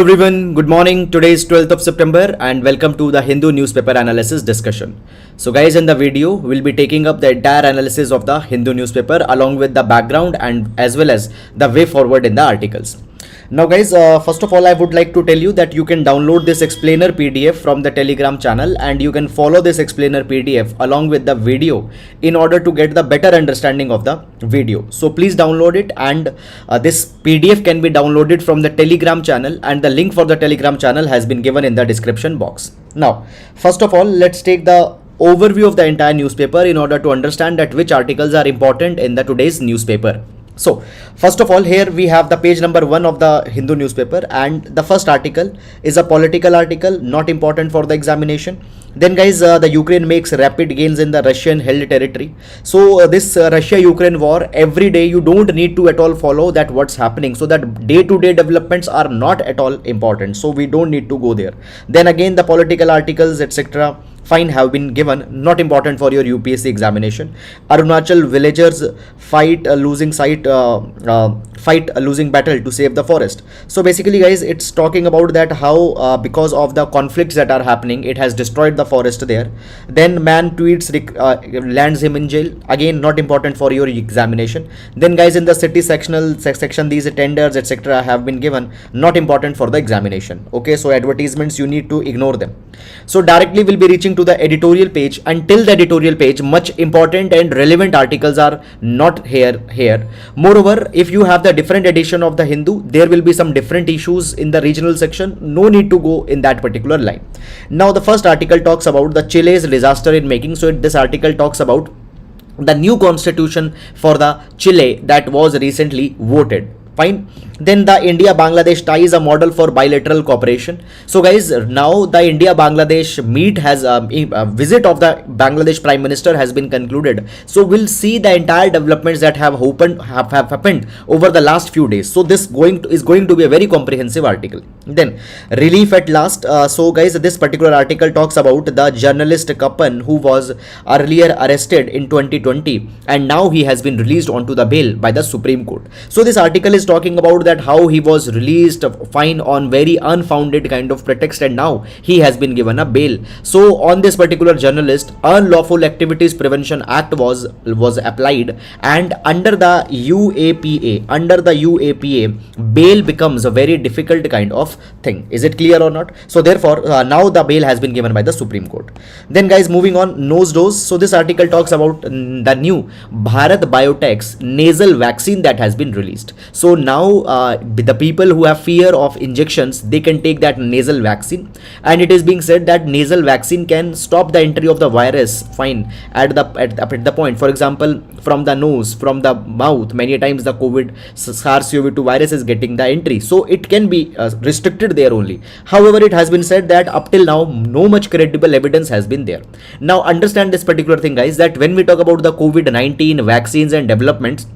Everyone, good morning. Today is 12th of September and welcome to the Hindu newspaper analysis discussion. So guys, in the video, we'll be taking up the entire analysis of the Hindu newspaper along with the background and as well as the way forward in the articles. Now guys, first of all, I would like to tell you that you can download this explainer PDF from the Telegram channel and you can follow this explainer PDF along with the video in order to get the better understanding of the video. So please download it, and this PDF can be downloaded from the Telegram channel, and the link for the Telegram channel has been given in the description box. Now, first of all, let's take the overview of the entire newspaper in order to understand that which articles are important in the today's newspaper. So first of all, here we have the page number 1 of the Hindu newspaper, and the first article is a political article, not important for the examination. Then guys, the Ukraine makes rapid gains in the Russian held territory. So this Russia-Ukraine war, every day you don't need to at all follow that what's happening, so that day-to-day developments are not at all important, so we don't need to go there. Then again, the political articles etc. fine have been given, not important for your UPSC examination. Arunachal villagers fight a losing battle to save the forest. So basically guys, it's talking about that how because of the conflicts that are happening, it has destroyed the forest there. Then man tweets lands him in jail, again not important for your examination. Then guys, in the city section, these tenders etc. have been given, not important for the examination. Okay, so advertisements, you need to ignore them. So directly we'll be reaching to the editorial page. Until the editorial page, much important and relevant articles are not here. Moreover, if you have the different edition of the Hindu, there will be some different issues in the regional section. No need to go in that particular line. Now the first article talks about the Chile's disaster in making. So this article talks about the new constitution for the Chile that was recently voted. Fine. Then the India-Bangladesh tie is a model for bilateral cooperation. So guys, now the India-Bangladesh meet has a visit of the Bangladesh Prime Minister has been concluded. So we'll see the entire developments that have happened over the last few days. So this is going to be a very comprehensive article. Then relief at last. So guys, this particular article talks about the journalist Kapan who was earlier arrested in 2020 and now he has been released onto the bail by the Supreme Court. So this article is talking about that how he was released fine on very unfounded kind of pretext and now he has been given a bail. So on this particular journalist, Unlawful Activities Prevention Act was applied, and under the UAPA, bail becomes a very difficult kind of thing. Is it clear or not? So therefore now the bail has been given by the Supreme Court. Then guys, moving on, nose dose. So this article talks about the new Bharat Biotech's nasal vaccine that has been released. So now the people who have fear of injections, they can take that nasal vaccine, and it is being said that nasal vaccine can stop the entry of the virus fine at the point, for example from the nose, from the mouth. Many times the COVID SARS-CoV-2 virus is getting the entry, so it can be restricted there only. However, it has been said that up till now no much credible evidence has been there. Now understand this particular thing guys, that when we talk about the COVID-19 vaccines and developments,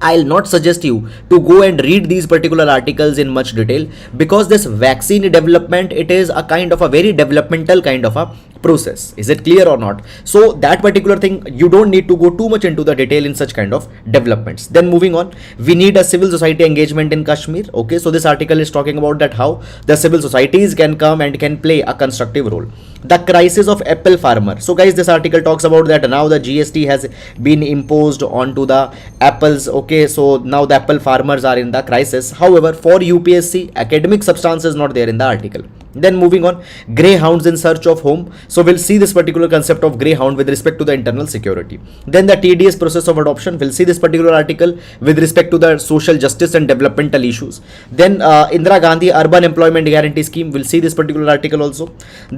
I'll not suggest you to go and read these particular articles in much detail, because this vaccine development, it is a kind of a very developmental kind of a process. Is it clear or not? So that particular thing, you don't need to go too much into the detail in such kind of developments. Then moving on, we need a civil society engagement in Kashmir. Okay, so this article is talking about that how the civil societies can come and can play a constructive role. The crisis of apple farmer. So guys, this article talks about that now the GST has been imposed onto the apples. Okay, so now the apple farmers are in the crisis. However, for UPSC, academic substance is not there in the article. Then moving on, greyhounds in search of home. So we'll see this particular concept of greyhound with respect to the internal security. Then the tedious process of adoption. We'll see this particular article with respect to the social justice and developmental issues. Then Indira Gandhi Urban Employment Guarantee Scheme. We'll see this particular article also.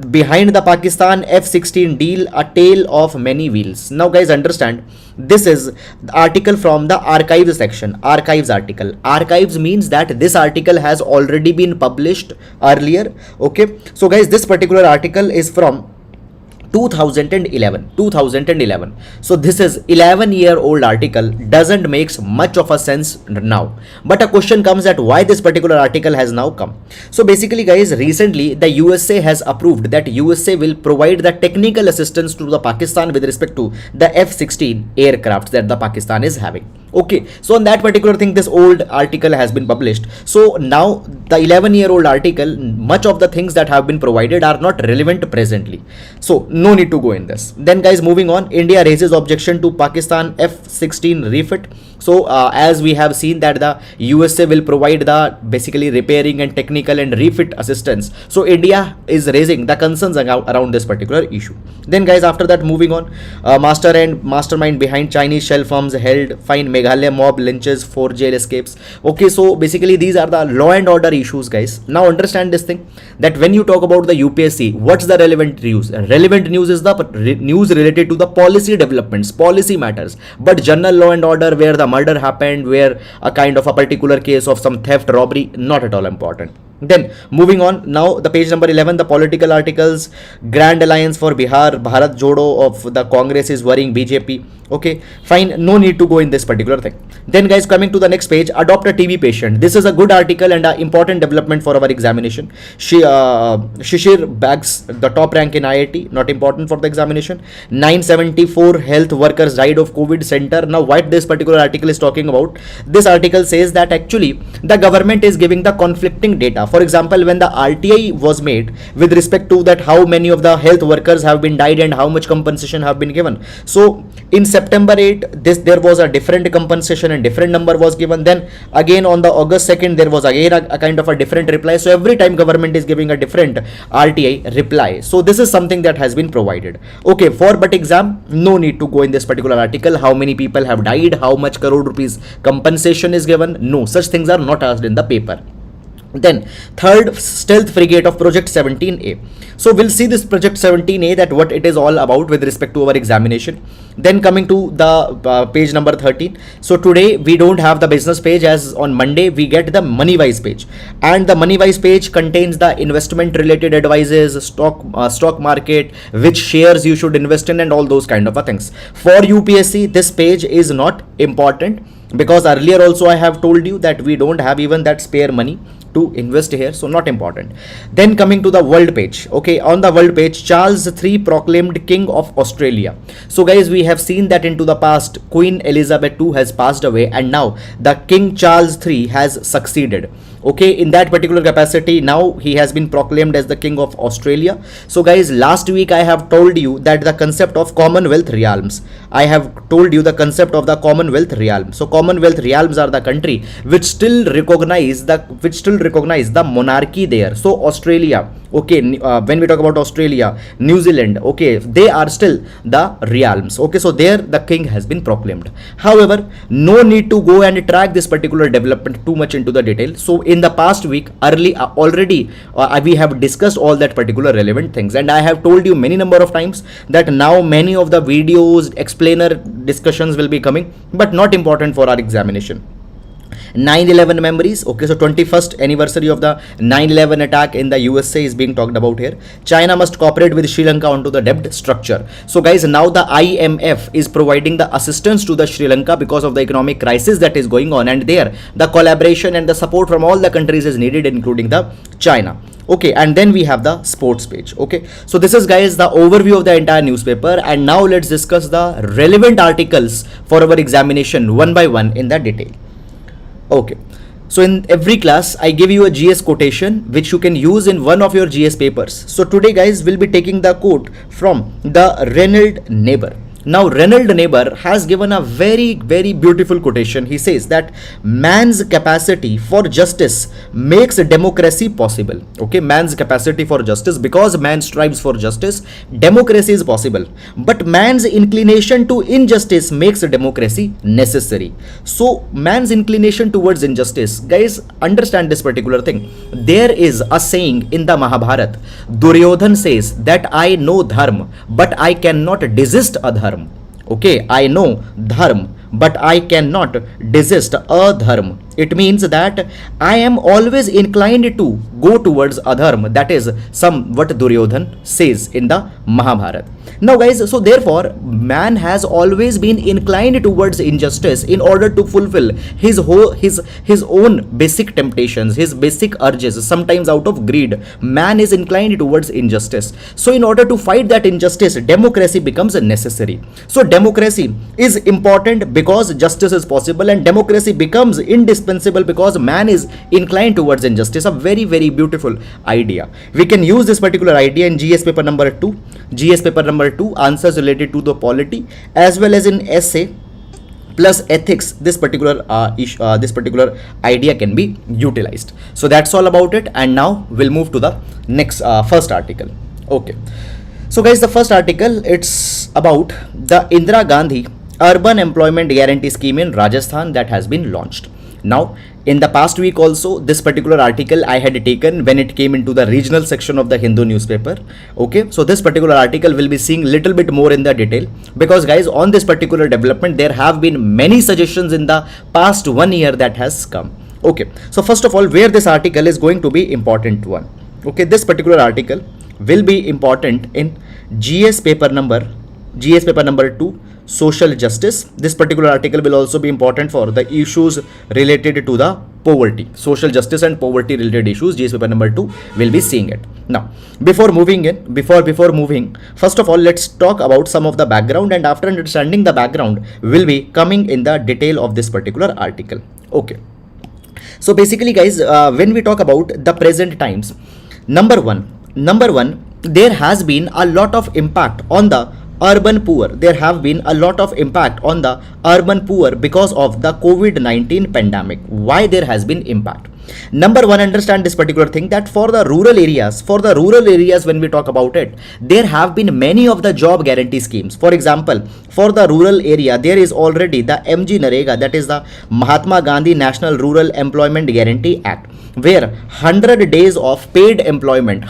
Behind the Pakistan F-16 deal, a tale of many wheels. Now guys, understand, this is the article from the archives section. Archives article. Archives means that this article has already been published earlier. Okay, so guys, this particular article is from 2011. So this is 11-year-old article, doesn't makes much of a sense now. But a question comes that why this particular article has now come. So basically guys, recently the USA has approved that USA will provide the technical assistance to the Pakistan with respect to the F-16 aircrafts that the Pakistan is having. Okay, so on that particular thing, this old article has been published. So now the 11-year-old article, much of the things that have been provided are not relevant presently. So no need to go in this. Then guys, moving on, India raises objection to Pakistan F-16 refit. So as we have seen that the USA will provide the basically repairing and technical and refit assistance. So India is raising the concerns around this particular issue. Then guys, after that, moving on, mastermind behind Chinese shell firms held, fine Meghalaya mob lynches, 4 jail escapes. Okay, so basically these are the law and order issues, guys. Now understand this thing, that when you talk about the UPSC, what's the relevant news? Relevant news is the news related to the policy developments, policy matters. But general law and order, where the murder happened, where a kind of a particular case of some theft, robbery, not at all important. Then moving on, now the page number 11, the political articles. Grand alliance for Bihar, Bharat Jodo of the Congress is worrying BJP. Okay, fine, no need to go in this particular thing. Then guys, coming to the next page, adopt a TB patient. This is a good article and an important development for our examination. Shishir bags the top rank in IIT, not important for the examination. 974 health workers died of COVID center. Now what this particular article is talking about, this article says that actually the government is giving the conflicting data. For example, when the RTI was made with respect to that how many of the health workers have been died and how much compensation have been given. So in September 8, there was a different compensation and different number was given. Then again on the August 2nd, there was again a kind of a different reply. So every time government is giving a different RTI reply. So this is something that has been provided. Okay, for but exam, no need to go in this particular article. How many people have died? How much crore rupees compensation is given? No, such things are not asked in the paper. Then third, stealth frigate of project 17A. So we'll see this project 17A, that what it is all about with respect to our examination. Then coming to the page number 13. So today we don't have the business page, as on Monday we get the money wise page, and the money wise page contains the investment related advices, stock market, which shares you should invest in, and all those kind of things. For UPSC, this page is not important, because earlier also I have told you that we don't have even that spare money to invest here, so not important. Then coming to the world page. Okay, on the world page, Charles III proclaimed King of Australia. So guys, we have seen that into the past Queen Elizabeth II has passed away, and now the King Charles III has succeeded. Okay, in that particular capacity, now he has been proclaimed as the King of Australia. So guys, last week I have told you that the concept of Commonwealth realms, I have told you the concept of the Commonwealth realm. So Commonwealth realms are the country which still recognize the monarchy there. So Australia, okay, when we talk about Australia, New Zealand, okay, they are still the realms. Okay, so there the king has been proclaimed. However, no need to go and track this particular development too much into the detail. So in the past week, already we have discussed all that particular relevant things, and I have told you many number of times that now many of the videos, explainer discussions will be coming, but not important for our examination. 9/11 memories. Okay, so 21st anniversary of the 9/11 attack in the USA is being talked about here. China must cooperate with Sri Lanka onto the debt structure. So guys, now the IMF is providing the assistance to the Sri Lanka because of the economic crisis that is going on, and there the collaboration and the support from all the countries is needed, including the China. Okay, and then we have the sports page. Okay, so this is guys the overview of the entire newspaper, and now let's discuss the relevant articles for our examination one by one in the detail. Okay, so in every class I give you a GS quotation which you can use in one of your GS papers. So today guys, we'll be taking the quote from the Reynold Neighbor. Now Reynold Neighbor has given a very beautiful quotation. He says that man's capacity for justice makes democracy possible. Okay, man's capacity for justice, because man strives for justice, democracy is possible, but man's inclination to injustice makes democracy necessary. So man's inclination towards injustice, guys, understand this particular thing. There is a saying in the Mahabharata, Duryodhan says that I know dharma, but I cannot desist adharma. Okay, I know dharma, but I cannot desist adharma. It means that I am always inclined to go towards adharma. That is some what Duryodhan says in the Mahabharata. Now guys, so therefore man has always been inclined towards injustice in order to fulfill his own basic temptations, his basic urges. Sometimes out of greed, man is inclined towards injustice. So in order to fight that injustice, democracy becomes necessary. So democracy is important because justice is possible, and democracy becomes indispensable because man is inclined towards injustice. A very, very beautiful idea. We can use this particular idea in GS paper number 2. GS paper number 2, answers related to the polity, as well as in essay plus ethics. This particular idea can be utilized. So that's all about it, and now we'll move to the next first article. Okay, so guys, the first article, it's about the Indira Gandhi urban employment guarantee scheme in Rajasthan that has been launched. Now in the past week also, this particular article I had taken when it came into the regional section of the Hindu newspaper. Okay, so this particular article will be seeing little bit more in the detail, because guys, on this particular development there have been many suggestions in the past 1 year that has come. Okay, so first of all, where this article is going to be important one. Okay, this particular article will be important in GS paper number 2, social justice. This particular article will also be important for the issues related to the poverty, social justice and poverty related issues. GS paper number 2 will be seeing it. Now before moving, first of all, let's talk about some of the background, and after understanding the background, we'll be coming in the detail of this particular article. Okay, so basically guys, when we talk about the present times, number one, there has been a lot of impact on the urban poor. There have been a lot of impact on the urban poor because of the COVID-19 pandemic. Why there has been impact? Number one, understand this particular thing, that for the rural areas, when we talk about it, there have been many of the job guarantee schemes. For example, for the rural area, there is already the MG Narega, that is the Mahatma Gandhi National Rural Employment Guarantee Act, where 100 days of paid employment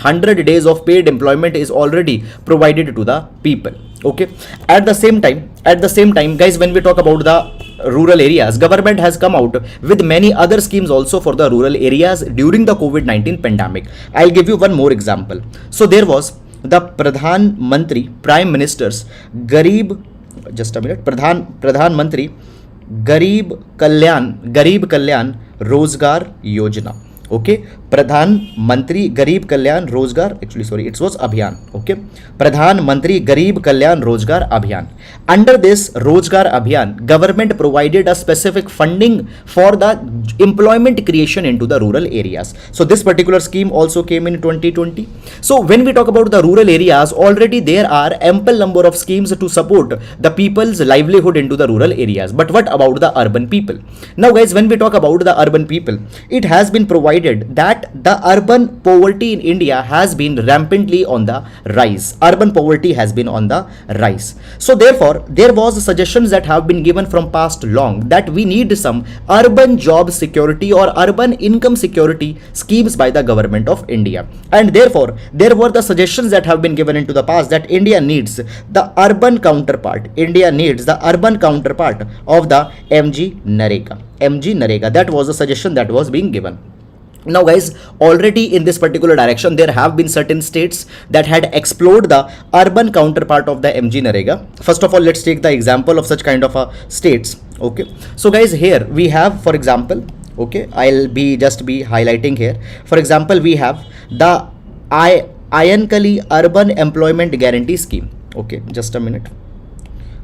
is already provided to the people. Okay, at the same time guys, when we talk about the rural areas, government has come out with many other schemes also for the rural areas during the COVID-19 pandemic. I'll give you one more example. So there was the Pradhan Mantri, Prime Minister's Garib Mantri Garib Kalyan Rozgar Yojana. Okay, Pradhan Mantri Garib Kalyan Rozgar, it was Abhiyan. Okay, Pradhan Mantri Garib Kalyan Rozgar Abhiyan. Under this Rozgar Abhiyan, government provided a specific funding for the employment creation into the rural areas. So this particular scheme also came in 2020. So when we talk about the rural areas, already there are ample number of schemes to support the people's livelihood into the rural areas. But what about the urban people? Now guys, when we talk about the urban people, it has been provided that the urban poverty in India has been rampantly on the rise. Urban poverty has been on the rise. So therefore, there was suggestions that have been given from past long that we need some urban job security or urban income security schemes by the government of India. And therefore, there were the suggestions that have been given into the past that India needs the urban counterpart. India needs the urban counterpart of the MG Narega. That was the suggestion that was being given. Now guys, already in this particular direction, there have been certain states that had explored the urban counterpart of the MG Narega. First of all, let's take the example of such kind of states. Okay, so guys, here we have, for example, okay, I'll be highlighting here. For example, we have the Ayankali Urban Employment Guarantee Scheme. Okay, just a minute.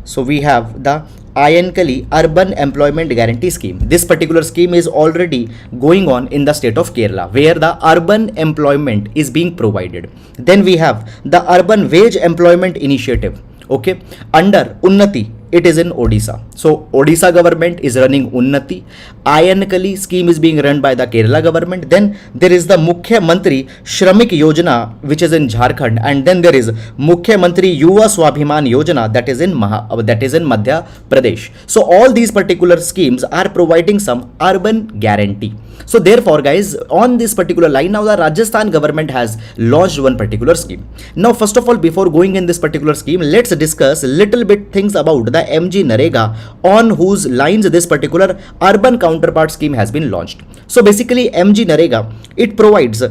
So we have the Ayankali Urban Employment Guarantee Scheme. This particular scheme is already going on in the state of Kerala, where the urban employment is being provided. Then we have the Urban Wage Employment Initiative. Okay, under Unnati, it is in Odisha. So Odisha government is running Unnati. Ayankali scheme is being run by the Kerala government. Then there is the Mukhya Mantri Shramik Yojana, which is in Jharkhand, and then there is Mukhya Mantri Yuva Swabhiman Yojana, that is in Madhya Pradesh. So all these particular schemes are providing some urban guarantee. So therefore guys, on this particular line, now the Rajasthan government has launched one particular scheme. Now first of all, before going in this particular scheme, let's discuss little bit things about the MG Narega, on whose lines this particular urban counterpart scheme has been launched. So basically MG Narega, it provides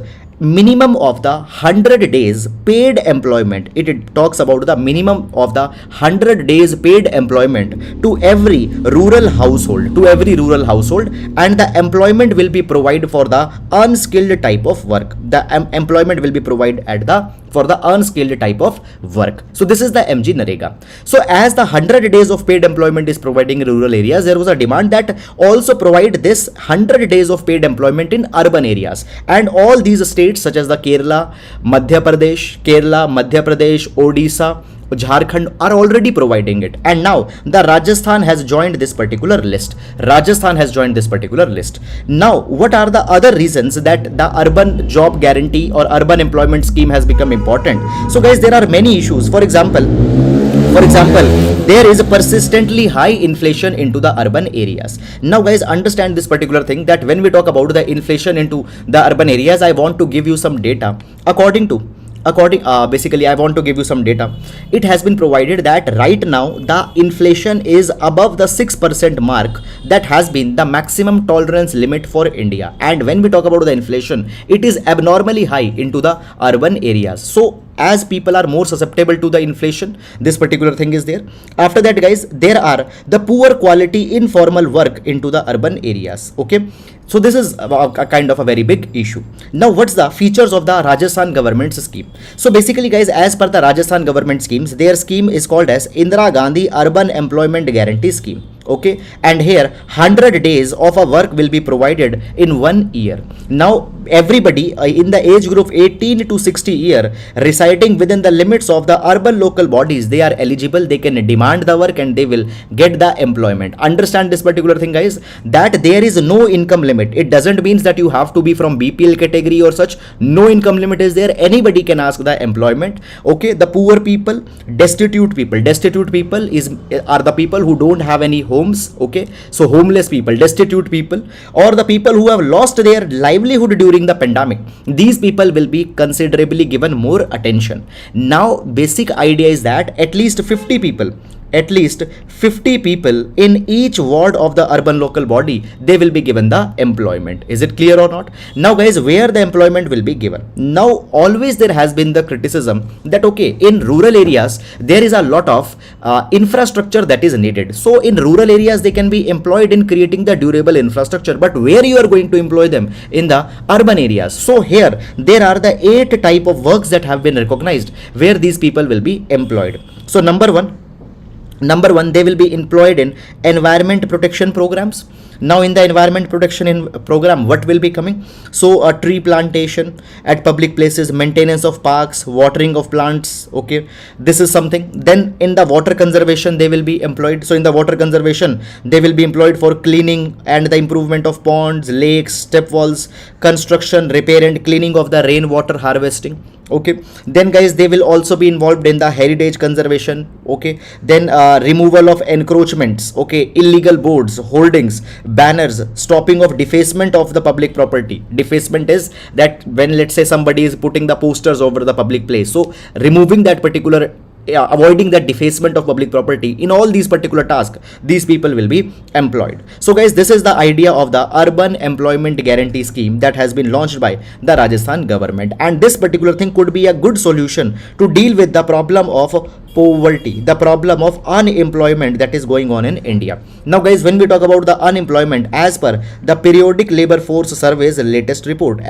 minimum of the 100 days paid employment. It talks about the minimum of the 100 days paid employment to every rural household, and the employment will be provided for the unskilled type of work. The employment will be provided at the for the unskilled type of work. So this is the MG Narega. So as the 100 days of paid employment is providing in rural areas, there was a demand that also provide this 100 days of paid employment in urban areas, and all these states such as the Kerala, Madhya Pradesh, Odisha, Jharkhand are already providing it, and now the Rajasthan has joined this particular list. Now what are the other reasons that the urban job guarantee or urban employment scheme has become important? So guys, there are many issues. For example, there is a persistently high inflation into the urban areas. Now guys, understand this particular thing, that when we talk about the inflation into the urban areas, I want to give you some data. Basically I want to give you some data. It has been provided that right now the inflation is above the 6% mark, that has been the maximum tolerance limit for India. And when we talk about the inflation, it is abnormally high into the urban areas. So as people are more susceptible to the inflation, this particular thing is there. After that guys, there are the poor quality informal work into the urban areas. Okay, so this is a kind of a very big issue. Now what's the features of the Rajasthan government's scheme? So basically guys, as per the Rajasthan government schemes, their scheme is called as Indira Gandhi Urban Employment Guarantee Scheme. Okay, and here 100 days of a work will be provided in 1 year. Now everybody in the age group 18 to 60 year residing within the limits of the urban local bodies, they are eligible, they can demand the work and they will get the employment. Understand this particular thing guys, that there is no income limit. It doesn't mean that you have to be from BPL category or such. No income limit is there, anybody can ask the employment. Okay, the poor people, destitute people are the people who don't have any homes. Okay, so homeless people, destitute people, or the people who have lost their livelihood during the pandemic, these people will be considerably given more attention. Now basic idea is that at least 50 people in each ward of the urban local body, they will be given the employment. Is it clear or not? Now guys, where the employment will be given? Now always there has been the criticism that okay, in rural areas there is a lot of infrastructure that is needed. So in rural areas they can be employed in creating the durable infrastructure, but where you are going to employ them? In the urban areas. So here there are the 8 type of works that have been recognized where these people will be employed. So number one, they will be employed in environment protection programs. Now in the environment protection program, what will be coming? So a tree plantation at public places, maintenance of parks, watering of plants. Okay, this is something. Then in the water conservation, they will be employed. So in the water conservation, they will be employed for cleaning and the improvement of ponds, lakes, step walls, construction, repair and cleaning of the rainwater harvesting. Okay, then guys, they will also be involved in the heritage conservation. Okay, then removal of encroachments. Okay, illegal boards, holdings, banners, stopping of defacement of the public property. Defacement is that when let's say somebody is putting the posters over the public place, so removing that particular avoiding that defacement of public property. In all these particular tasks, these people will be employed. So guys, this is the idea of the urban employment guarantee scheme that has been launched by the Rajasthan government, and this particular thing could be a good solution to deal with the problem of poverty, the problem of unemployment that is going on in India. Now guys, when we talk about the unemployment, as per the periodic labor force survey's latest report,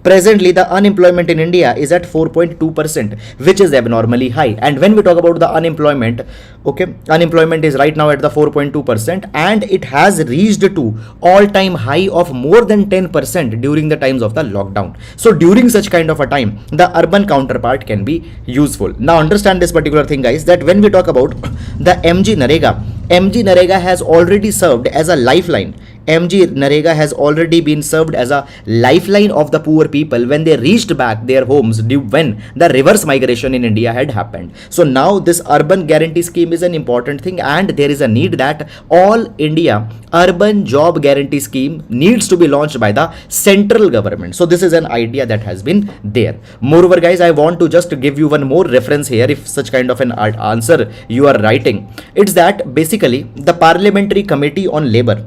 presently the unemployment in India is at 4.2%, which is abnormally high. And when we talk about the unemployment, okay, unemployment is right now at the 4.2%, and it has reached to all-time high of more than 10% during the times of the lockdown. So during such kind of a time, the urban counterpart can be useful. Now understand this particular thing guys, that when we talk about the MG Narega has already served as a lifeline MG Narega has already been served as a lifeline of the poor people when they reached back their homes when the reverse migration in India had happened. So now this urban guarantee scheme is an important thing, and there is a need that all India urban job guarantee scheme needs to be launched by the central government. So this is an idea that has been there. Moreover guys, I want to just give you one more reference here if such kind of an answer you are writing. It's that basically the Parliamentary Committee on Labor,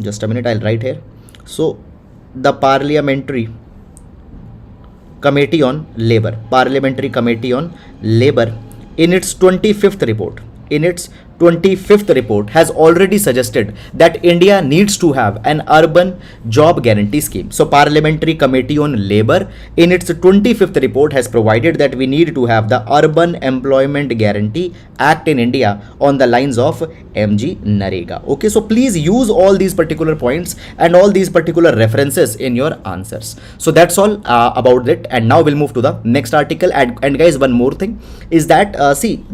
just a minute, I'll write here. So the Parliamentary Committee on Labor in its 25th report has already suggested that India needs to have an urban job guarantee scheme. So Parliamentary Committee on Labor in its 25th report has provided that we need to have the Urban Employment Guarantee Act in India on the lines of MG Narega. Okay, so please use all these particular points and all these particular references in your answers. So that's all about it. And now we'll move to the next article. And guys, one more thing is that see,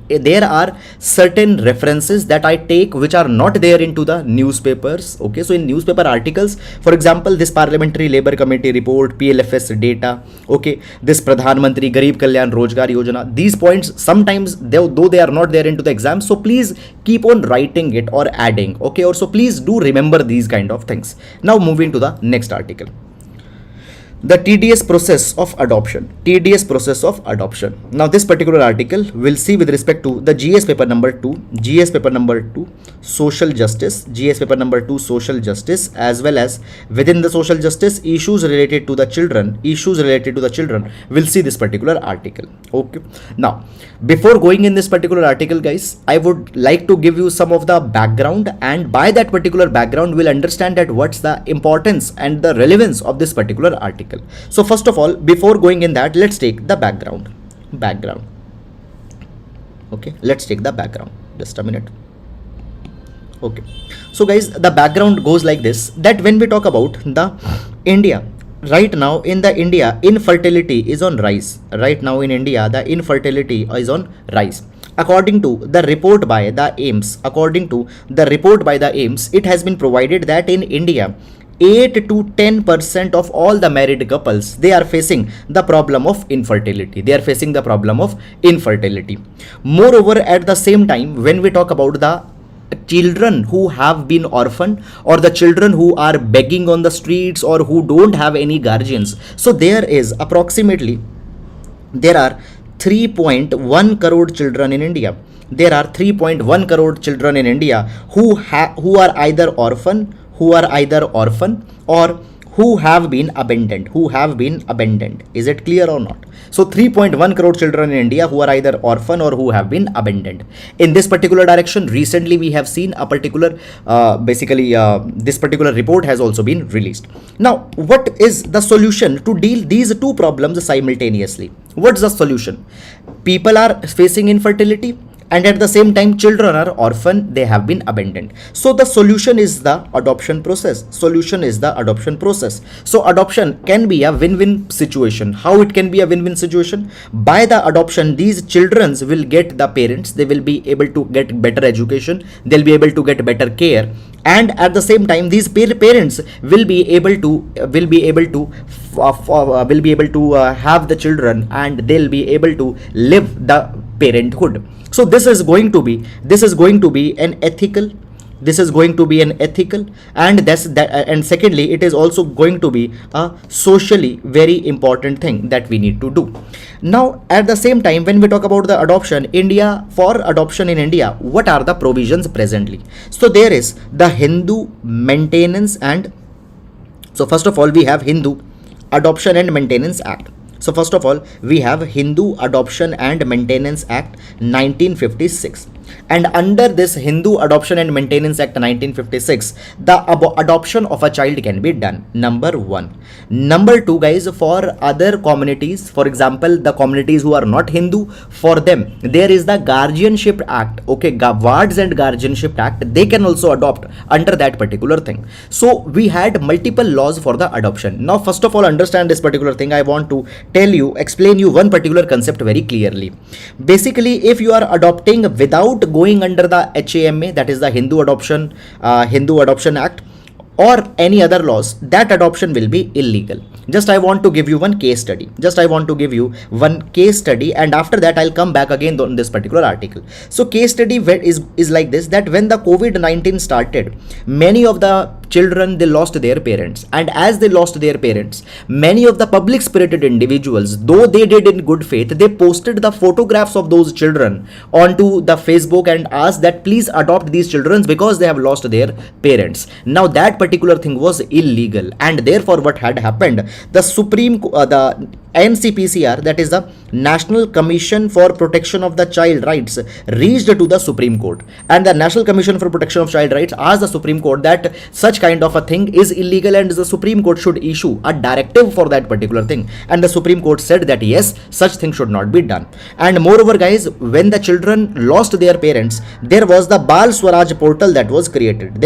there are certain references that I take which are not there into the newspapers. Okay, so in newspaper articles, for example, this Parliamentary Labour Committee report, PLFS data, okay, this Pradhan Mantri Garib Kalyan Rozgar Yojana, these points sometimes though they are not there into the exam, so please keep on writing it or adding, okay, or so please do remember these kind of things. Now moving to the next article. The tedious process of adoption. Now this particular article will see with respect to the GS paper number 2, social justice, as well as within the social justice issues related to the children, will see this particular article. Okay. Now, before going in this particular article guys, I would like to give you some of the background, and by that particular background we'll understand that what's the importance and the relevance of this particular article. So first of all, before going in that, let's take the background. Okay, let's take the background. Just a minute. Okay, so guys, the background goes like this, that when we talk about the India, right now in the India, infertility is on rise. Right now in India, the infertility is on rise. According to the report by the AIMS, it has been provided that in India, 8 to 10% of all the married couples, they are facing the problem of infertility. Moreover, at the same time, when we talk about the children who have been orphaned or the children who are begging on the streets or who don't have any guardians, so there are 3.1 crore children in India. Who are either orphan or who have been abandoned. Is it clear or not? So 3.1 crore children in India who are either orphan or who have been abandoned. In this particular direction, recently we have seen a particular, this particular report has also been released. Now, what is the solution to deal these two problems simultaneously? What's the solution? People are facing infertility, and at the same time children are orphan, they have been abandoned. So the solution is the adoption process. So adoption can be a win-win situation. How it can be a win-win situation? By the adoption, these children will get the parents, they will be able to get better education, they'll be able to get better care, and at the same time these parents will be able to have the children, and they'll be able to live the parenthood. So this is going to be an ethical, and secondly, it is also going to be a socially very important thing that we need to do. Now, at the same time, when we talk about the adoption, for adoption in India, what are the provisions presently? So there is the Hindu Maintenance and, so first of all, we have Hindu Adoption and Maintenance Act. So first of all, we have Hindu Adoption and Maintenance Act 1956. And under this Hindu Adoption and Maintenance Act 1956, the adoption of a child can be done. Number one. Number two, guys, for other communities, for example, the communities who are not Hindu, for them, there is the Guardianship Act. Okay, Wards and Guardianship Act, they can also adopt under that particular thing. So we had multiple laws for the adoption. Now, first of all, understand this particular thing. I want to explain you one particular concept very clearly. Basically, if you are adopting without without going under the HAMA, that is the Hindu Adoption Act, or any other laws, that adoption will be illegal. Just I want to give you one case study. And after that I'll come back again on this particular article. So case study is like this, that when the COVID-19 started, many of the children, they lost their parents, and as they lost their parents, many of the public spirited individuals, though they did in good faith, they posted the photographs of those children onto the Facebook and asked that please adopt these children because they have lost their parents. Now that particular thing was illegal, and therefore what had happened, the NCPCR, that is the National Commission for Protection of the Child Rights, reached to the Supreme Court, and the National Commission for Protection of Child Rights asked the Supreme Court that such kind of a thing is illegal and the Supreme Court should issue a directive for that particular thing, and the Supreme Court said that yes, such thing should not be done. And moreover guys, when the children lost their parents, there was the Bal Swaraj portal that was created.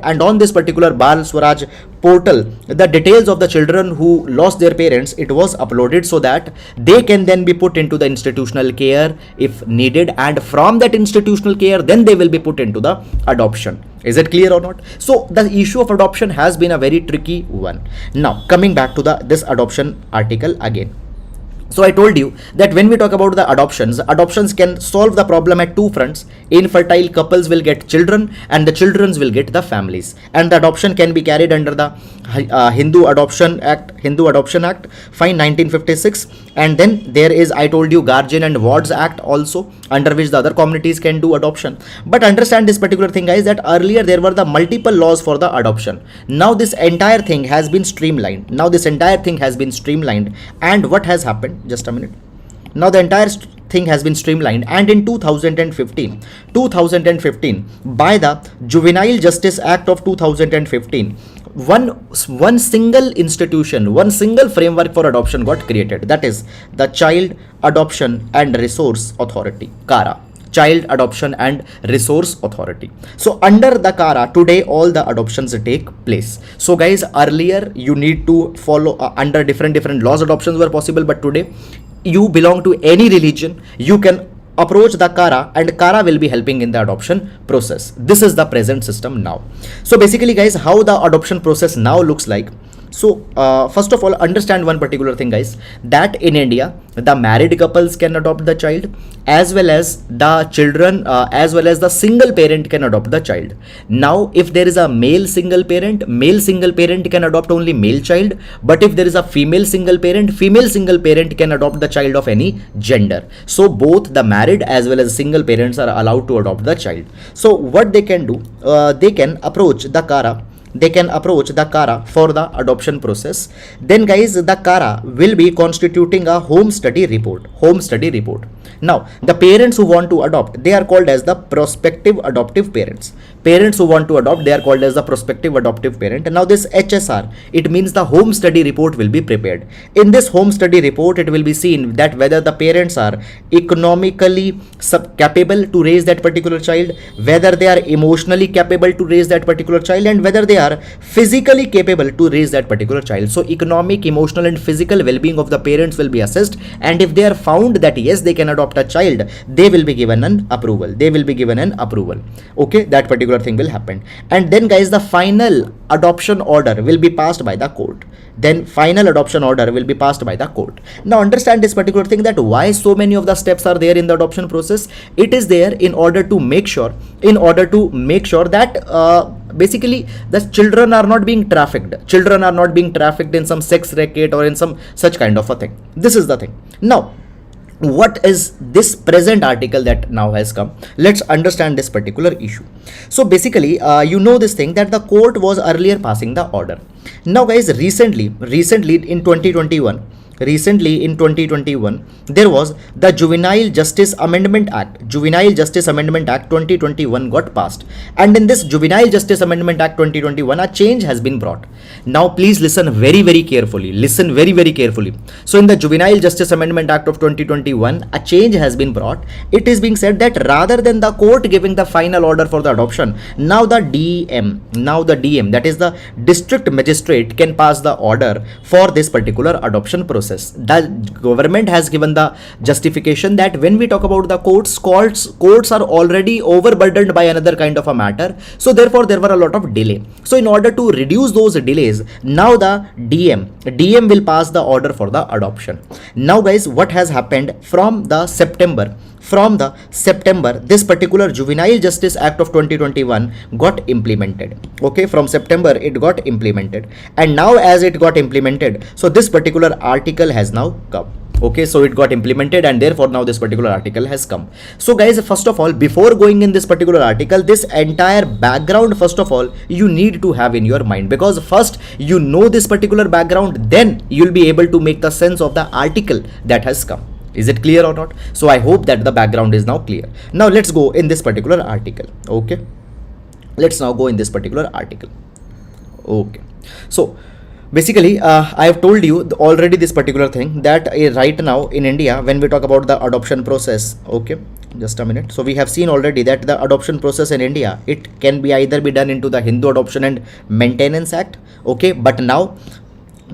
And on this particular Bal Swaraj portal, the details of the children who lost their parents, it was uploaded so that they can then be put into the institutional care if needed, and from that institutional care then they will be put into the adoption. Is it clear or not? So the issue of adoption has been a very tricky one. Now coming back to this adoption article again. So I told you that when we talk about the adoptions can solve the problem at two fronts. Infertile couples will get children and the children will get the families, and the adoption can be carried under the Hindu Adoption Act, fine, 1956. And then there is, I told you, Guardian and Wards Act also, under which the other communities can do adoption. But understand this particular thing guys, that earlier there were the multiple laws for the adoption. Now this entire thing has been streamlined. And what has happened? Just a minute. Now the entire thing has been streamlined, and in 2015 by the Juvenile Justice Act of 2015, one single institution, one single framework for adoption got created, that is the Child Adoption and Resource Authority, CARA. Child Adoption and Resource Authority. So under the CARA today all the adoptions take place. So guys, earlier you need to follow under different laws adoptions were possible, but today you belong to any religion, you can approach the CARA and CARA will be helping in the adoption process. This is the present system now. So basically guys, how the adoption process now looks like. So first of all, understand one particular thing guys, that in India the married couples can adopt the child, as well as the children, as well as the single parent can adopt the child. Now if there is a male single parent can adopt only male child, but if there is a female single parent can adopt the child of any gender. So both the married as well as single parents are allowed to adopt the child. So what they can do, they can approach the CARA for the adoption process. Then guys, the CARA will be constituting a home study report. Now the parents who want to adopt, they are called as the prospective adoptive parents. Now this HSR, it means the home study report will be prepared. In this home study report, it will be seen that whether the parents are economically capable to raise that particular child, whether they are emotionally capable to raise that particular child, and whether they are physically capable to raise that particular child. So economic, emotional and physical well-being of the parents will be assessed, and if they are found that yes, they can adopt a child, they will be given an approval. Okay, that particular thing will happen. And then guys, the final adoption order will be passed by the court. Now understand this particular thing, that why so many of the steps are there in the adoption process. It is there in order to make sure that basically the children are not being trafficked in some sex racket or in some such kind of a thing. This is the thing. Now what is this present article that now has come? Let's understand this particular issue. So basically you know this thing, that the court was earlier passing the order. Now guys, recently in 2021, there was the Juvenile Justice Amendment Act 2021 got passed, and in this Juvenile Justice Amendment Act 2021 a change has been brought. Now please listen very very carefully, listen very very carefully. So in the Juvenile Justice Amendment Act of 2021, a change has been brought. It is being said that rather than the court giving the final order for the adoption, now the DM, that is the district magistrate, can pass the order for this particular adoption process. The government has given the justification that when we talk about the courts are already overburdened by another kind of a matter, so therefore there were a lot of delay. So in order to reduce those delays, now the DM will pass the order for the adoption. Now guys, what has happened from the September, this particular Juvenile Justice Act of 2021 got implemented. Okay, from September it got implemented, and now as it got implemented, so this particular article has now come. Okay, so it got implemented, and therefore now this particular article has come. So guys, first of all, before going in this particular article, this entire background, first of all, you need to have in your mind, because first you know this particular background, then you'll be able to make the sense of the article that has come. Is it clear or not? So I hope that the background is now clear. Now let's go in this particular article. Okay, let's now go in this particular article. Okay, so basically I have told you already this particular thing, that right now in India, when we talk about the adoption process, okay, just a minute. So we have seen already that the adoption process in India, it can be either be done into the Hindu Adoption and Maintenance Act, okay, but now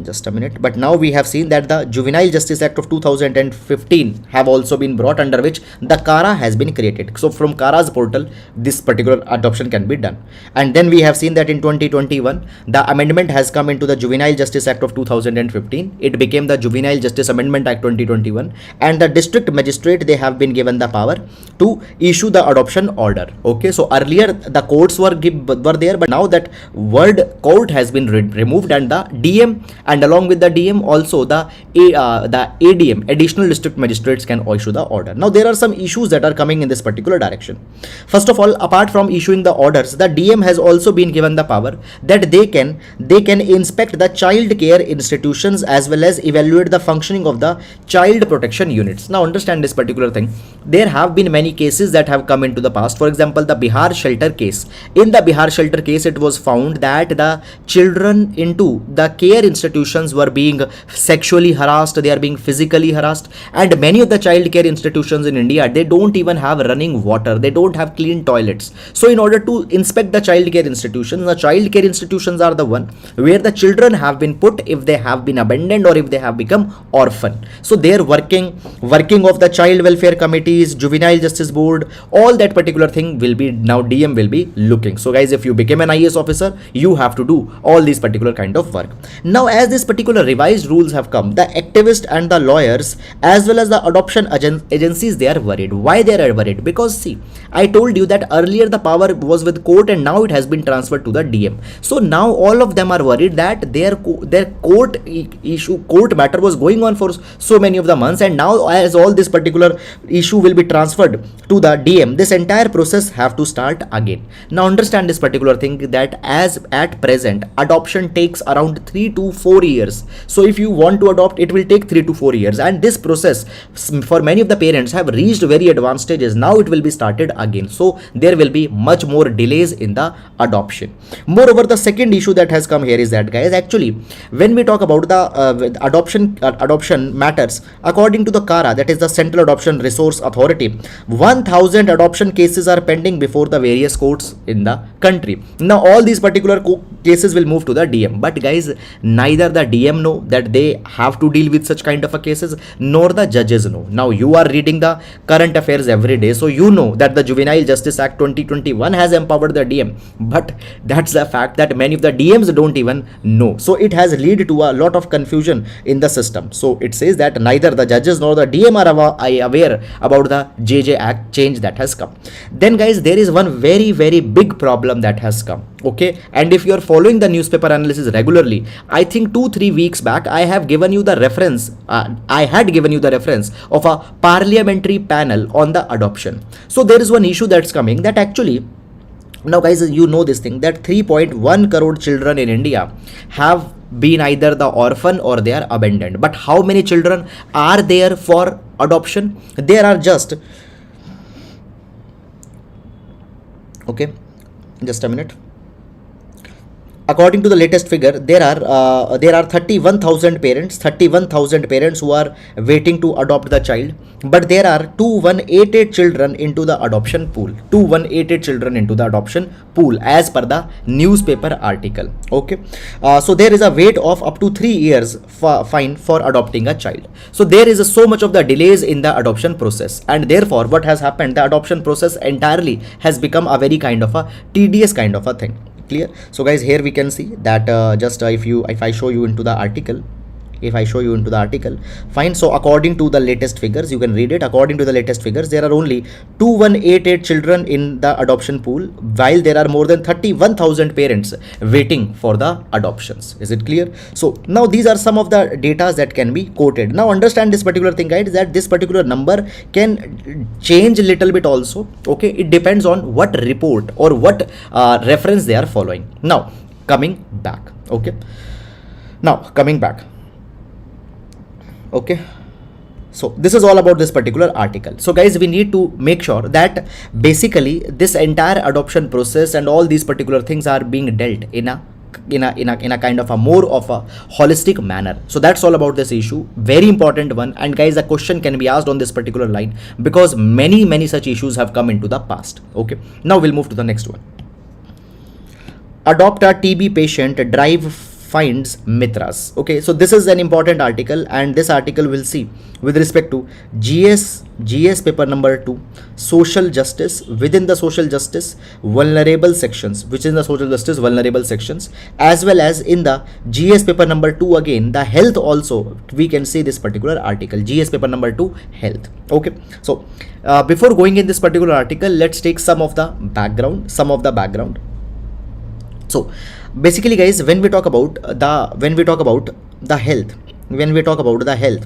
just a minute, but now we have seen that the Juvenile Justice Act of 2015 have also been brought, under which the CARA has been created. So from CARA's portal, this particular adoption can be done. And then we have seen that in 2021, the amendment has come into the Juvenile Justice Act of 2015. It became the Juvenile Justice Amendment Act 2021, and the district magistrate, they have been given the power to issue the adoption order. Okay, so earlier the courts were there, but now that word court has been removed, and the DM, and along with the DM also the ADM, additional district magistrates, can issue the order. Now there are some issues that are coming in this particular direction. First of all, apart from issuing the orders, the DM has also been given the power that they can inspect the child care institutions as well as evaluate the functioning of the child protection units. Now understand this particular thing. There have been many cases that have come into the past. For example, the Bihar shelter case. In the Bihar shelter case, it was found that the children into the care institutions were being sexually harassed, they are being physically harassed, and many of the child care institutions in India, they don't even have running water, they don't have clean toilets. So in order to inspect the child care institutions are the one where the children have been put if they have been abandoned or if they have become orphan. So their working of the child welfare committees, juvenile justice board, all that particular thing will be now DM will be looking. So guys, if you become an IAS officer, you have to do all these particular kind of work. Now as this particular revised rules have come, the activists and the lawyers as well as the adoption agencies, they are worried. Why they are worried? Because see, I told you that earlier the power was with court and now it has been transferred to the DM. So now all of them are worried that their court matter was going on for so many of the months, and now as all this particular issue will be transferred to the DM, this entire process have to start again. Now understand this particular thing, that as at present adoption takes around 3 to 4 years. So if you want to adopt, it will take 3 to 4 years, and this process for many of the parents have reached very advanced stages. Now it will be started again, so there will be much more delays in the adoption. Moreover, the second issue that has come here is that, guys, actually when we talk about the adoption matters, according to the CARA, that is the Central Adoption Resource Authority, 1000 adoption cases are pending before the various courts in the country. Now all these particular cases will move to the DM, but guys, neither the DM know that they have to deal with such kind of a cases, nor the judges know. Now you are reading the current affairs every day, so you know that the Juvenile Justice Act 2021 has empowered the DM, but that's the fact that many of the DMs don't even know. So it has led to a lot of confusion in the system. So it says that neither the judges nor the DM are aware about the JJ Act change that has come. Then guys, there is one very big problem that has come. Okay, and if you are following the newspaper analysis regularly, I think 2-3 weeks back I have given you the reference, I had given you the reference of a parliamentary panel on the adoption. So there is one issue that's coming, that actually, now guys, you know this thing, that 3.1 crore children in India have been either the orphan or they are abandoned. But how many children are there for adoption? There are just, okay, just a minute. according to the latest figure, there are 31,000 parents who are waiting to adopt the child, but there are 2188 children into the adoption pool. 2188 children into the adoption pool as per the newspaper article. Okay, so there is a wait of up to 3 years fine for adopting a child. So there is so much of the delays in the adoption process, and therefore what has happened, the adoption process entirely has become a very kind of a tedious kind of a thing. Clear? So guys, here we can see that if I show you into the article, fine. So according to the latest figures, you can read it. According to the latest figures, there are only 2188 children in the adoption pool, while there are more than 31,000 parents waiting for the adoptions. Is it clear? So now these are some of the data that can be quoted. Now understand this particular thing, guys, that this particular number can change a little bit also. Okay, it depends on what report or what reference they are following. Now coming back. Okay, okay, so this is all about this particular article. So guys, we need to make sure that basically this entire adoption process and all these particular things are being dealt in a kind of a more of a holistic manner. So that's all about this issue, very important one. And guys, a question can be asked on this particular line because many such issues have come into the past. Okay, now we'll move to the next one. Adopt a TB patient, drive finds Mitras. Okay, so this is an important article, and this article will see with respect to GS paper number 2, social justice. Within the social justice, vulnerable sections, which is the social justice vulnerable sections, as well as in the GS paper number 2 again, the health also we can see this particular article, GS paper number 2, health. Okay, so before going in this particular article, let's take some of the background. So basically guys, when we talk about the health,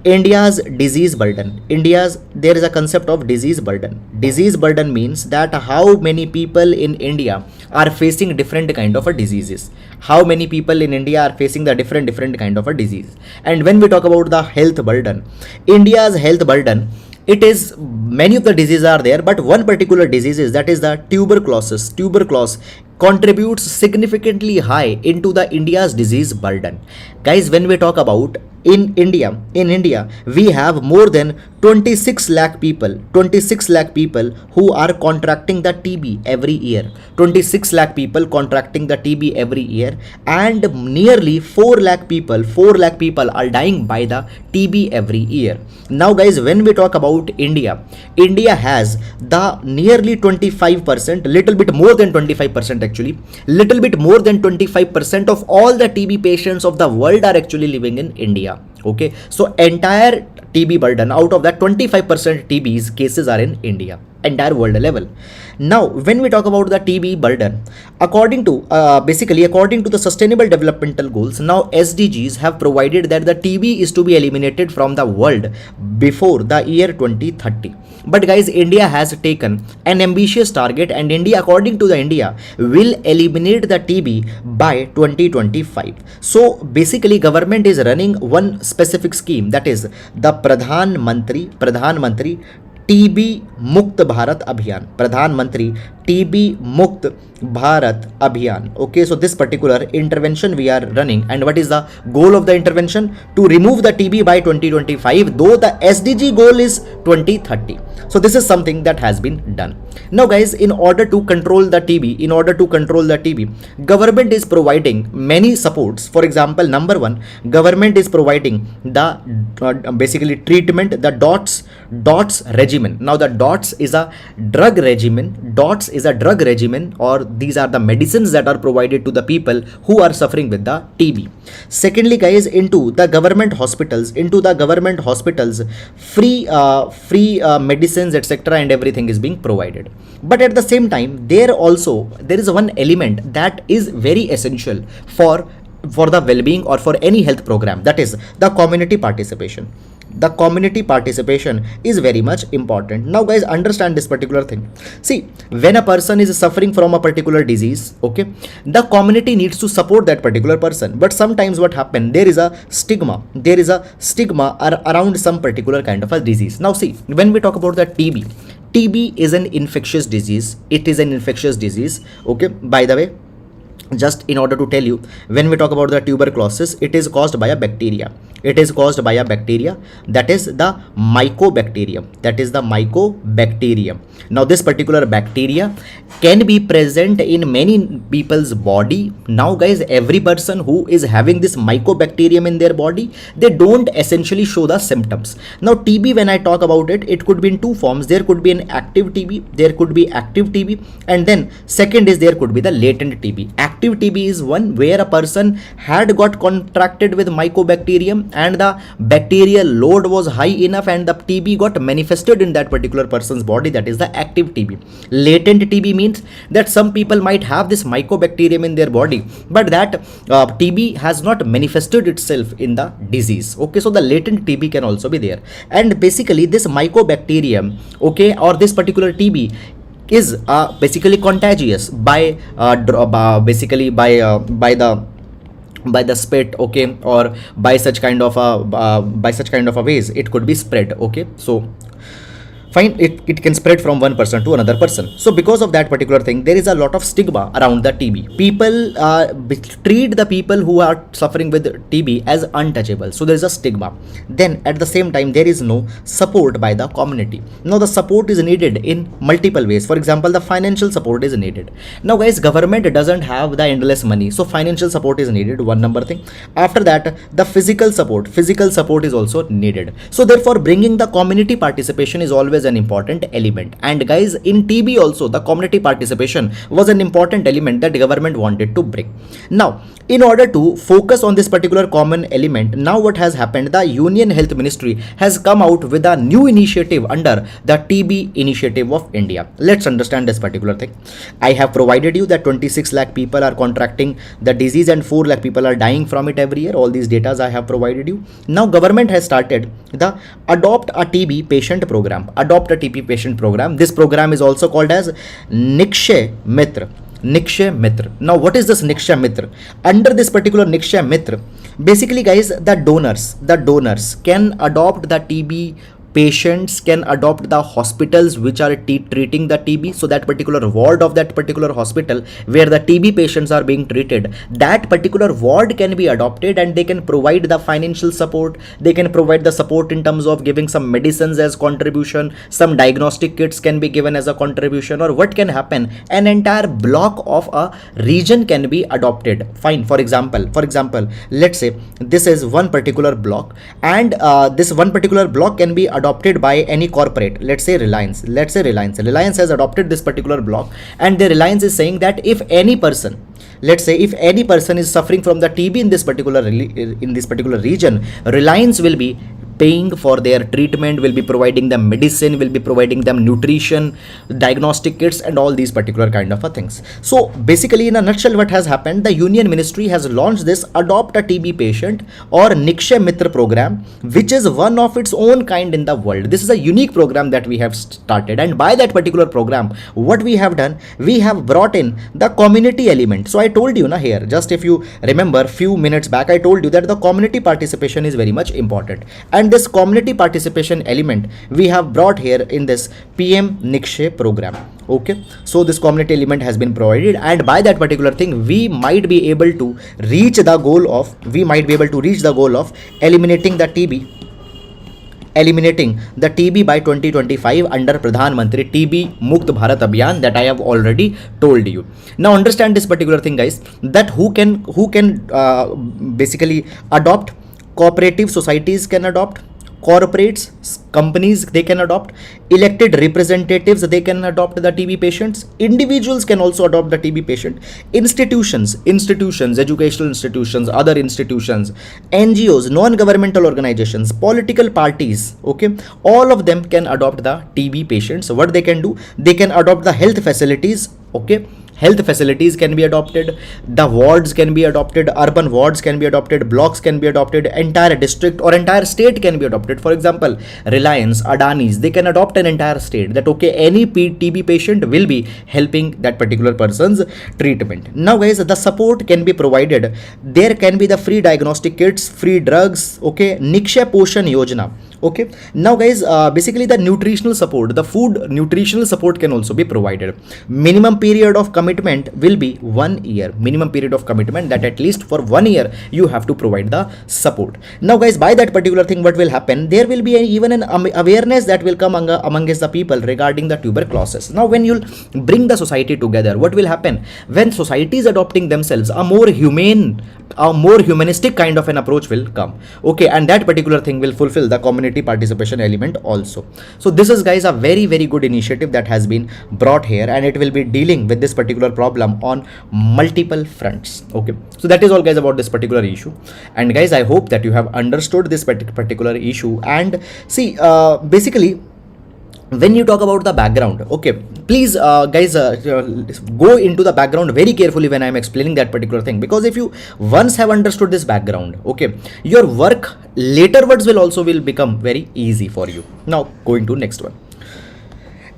India's disease burden, there is a concept of disease burden. Disease burden means that how many people in India are facing different kind of a diseases. How many people in India are facing the different kind of a disease. And when we talk about the health burden, India's health burden, it is many of the diseases are there, but one particular disease is that is the tuberculosis. Tuberculosis contributes significantly high into the India's disease burden. Guys, when we talk about in India, we have more than 26 lakh people who are contracting the TB every year. 26 lakh people contracting the TB every year, and nearly 4 lakh people are dying by the TB every year. Now guys, when we talk about India has the nearly 25%, little bit more than 25% actually, little bit more than 25% of all the TB patients of the world are actually living in India. Okay, so entire TB burden, out of that 25% TB's cases are in India, entire world level. Now when we talk about the TB burden, according to the sustainable developmental goals, now SDGs have provided that the TB is to be eliminated from the world before the year 2030. But guys, India has taken an ambitious target, and according to India will eliminate the TB by 2025. So basically government is running one specific scheme, that is the Pradhan Mantri TB Mukt Bharat Abhiyan. Pradhan Mantri TB Mukt Bharat Abhiyan. Okay, so this particular intervention we are running, and what is the goal of the intervention? To remove the TB by 2025, though the SDG goal is 2030. So this is something that has been done. Now guys, in order to control the TB, government is providing many supports. For example, number one, government is providing the basically treatment, the DOTS regimen. Now the DOTS is a drug regimen. Or these are the medicines that are provided to the people who are suffering with the TB. Secondly guys, into the government hospitals, free medicines, etc., and everything is being provided. But at the same time, there is one element that is very essential for the well-being or for any health program, that is the community participation. The community participation is very much important. Now guys, understand this particular thing. See, when a person is suffering from a particular disease, okay, the community needs to support that particular person. But sometimes what happens, there is a stigma around some particular kind of a disease. Now see, when we talk about the TB is an infectious disease. It is an infectious disease. Okay, by the way, just in order to tell you, when we talk about the tuberculosis, it is caused by a bacteria. It is caused by a bacteria, that is the mycobacterium. That is the mycobacterium. Now this particular bacteria can be present in many people's body. Now guys, every person who is having this mycobacterium in their body, they don't essentially show the symptoms. Now TB, when I talk about it, it could be in two forms. There could be an active TB, there could be active TB, and then second is there could be the latent TB. Active TB is one where a person had got contracted with mycobacterium and the bacterial load was high enough and the TB got manifested in that particular person's body. That is the active TB. Latent TB means that some people might have this mycobacterium in their body, but that TB has not manifested itself in the disease. Okay, so the latent TB can also be there. And basically this mycobacterium, okay, or this particular TB is basically contagious by the spit, okay, or by such kind of a ways it could be spread. Okay, so fine, it can spread from one person to another person. So because of that particular thing, there is a lot of stigma around the TB. People treat the people who are suffering with TB as untouchable. So there is a stigma. Then at the same time, there is no support by the community. Now the support is needed in multiple ways. For example, the financial support is needed. Now guys, government doesn't have the endless money, so financial support is needed, one number thing. After that, the physical support is also needed. So therefore, bringing the community participation is always an important element. And guys, in TB also the community participation was an important element that the government wanted to bring. Now in order to focus on this particular common element, now what has happened, the Union Health Ministry has come out with a new initiative under the TB initiative of India. Let's understand this particular thing. I have provided you that 26 lakh people are contracting the disease and 4 lakh people are dying from it every year. All these data I have provided you. Now government has started the Adopt a TB Patient program. Adopt a TB Patient program. This program is also called as Nikshay Mitra. Nikshay Mitra. Now what is this Nikshay Mitra? Under this particular Nikshay Mitra, basically guys, the donors can adopt the TB patients, can adopt the hospitals which are treating the TB. So that particular ward of that particular hospital where the TB patients are being treated, that particular ward can be adopted and they can provide the financial support. They can provide the support in terms of giving some medicines as contribution, some diagnostic kits can be given as a contribution, or what can happen, an entire block of a region can be adopted. Fine. For example, let's say this is one particular block, and this one particular block can be adopted by any corporate. Let's say Reliance has adopted this particular block, and the Reliance is saying that if any person, let's say if any person is suffering from the TB in this particular region, Reliance will be paying for their treatment, will be providing them medicine, will be providing them nutrition, diagnostic kits, and all these particular kind of things. So basically, in a nutshell, what has happened, the Union Ministry has launched this Adopt a TB Patient or Nikshay Mitra program, which is one of its own kind in the world. This is a unique program that we have started, and by that particular program, what we have done, we have brought in the community element. So I told you here, just if you remember few minutes back, I told you that the community participation is very much important, and this community participation element we have brought here in this PM Nikshay program. Okay, so this community element has been provided, and by that particular thing we might be able to reach the goal of eliminating the TB by 2025 under Pradhan Mantri TB Mukt Bharat Abhiyan that I have already told you. Now understand this particular thing, guys, that who can basically adopt. Cooperative societies can adopt, corporates, companies, they can adopt, elected representatives, they can adopt the TB patients, individuals can also adopt the TB patient, institutions, educational institutions, other institutions, NGOs, non-governmental organizations, political parties, okay, all of them can adopt the TB patients. So what they can do, they can adopt the health facilities, okay. Health facilities can be adopted, the wards can be adopted, urban wards can be adopted, blocks can be adopted, entire district or entire state can be adopted. For example, Reliance, Adani's, they can adopt an entire state that, okay, any TB patient will be helping that particular person's treatment. Now guys, the support can be provided. There can be the free diagnostic kits, free drugs, okay, Nikshay Poshan Yojana. Okay, now guys, basically the nutritional support, the food nutritional support can also be provided. Minimum period of commitment will be 1 year. Minimum period of commitment, that at least for 1 year you have to provide the support. Now guys, by that particular thing, what will happen, there will be even an awareness that will come amongst the people regarding the tuberculosis. Now when you'll bring the society together, what will happen, when society is adopting themselves, a more humane, a more humanistic kind of an approach will come. Okay, and that particular thing will fulfill the community participation element also. So this is guys a very very good initiative that has been brought here, and it will be dealing with this particular problem on multiple fronts. Okay, so that is all guys about this particular issue. And guys, I hope that you have understood this particular issue. And see, basically when you talk about the background, okay, please guys, go into the background very carefully when I am explaining that particular thing, because if you once have understood this background, okay, your work laterwards will become very easy for you. Now going to next one.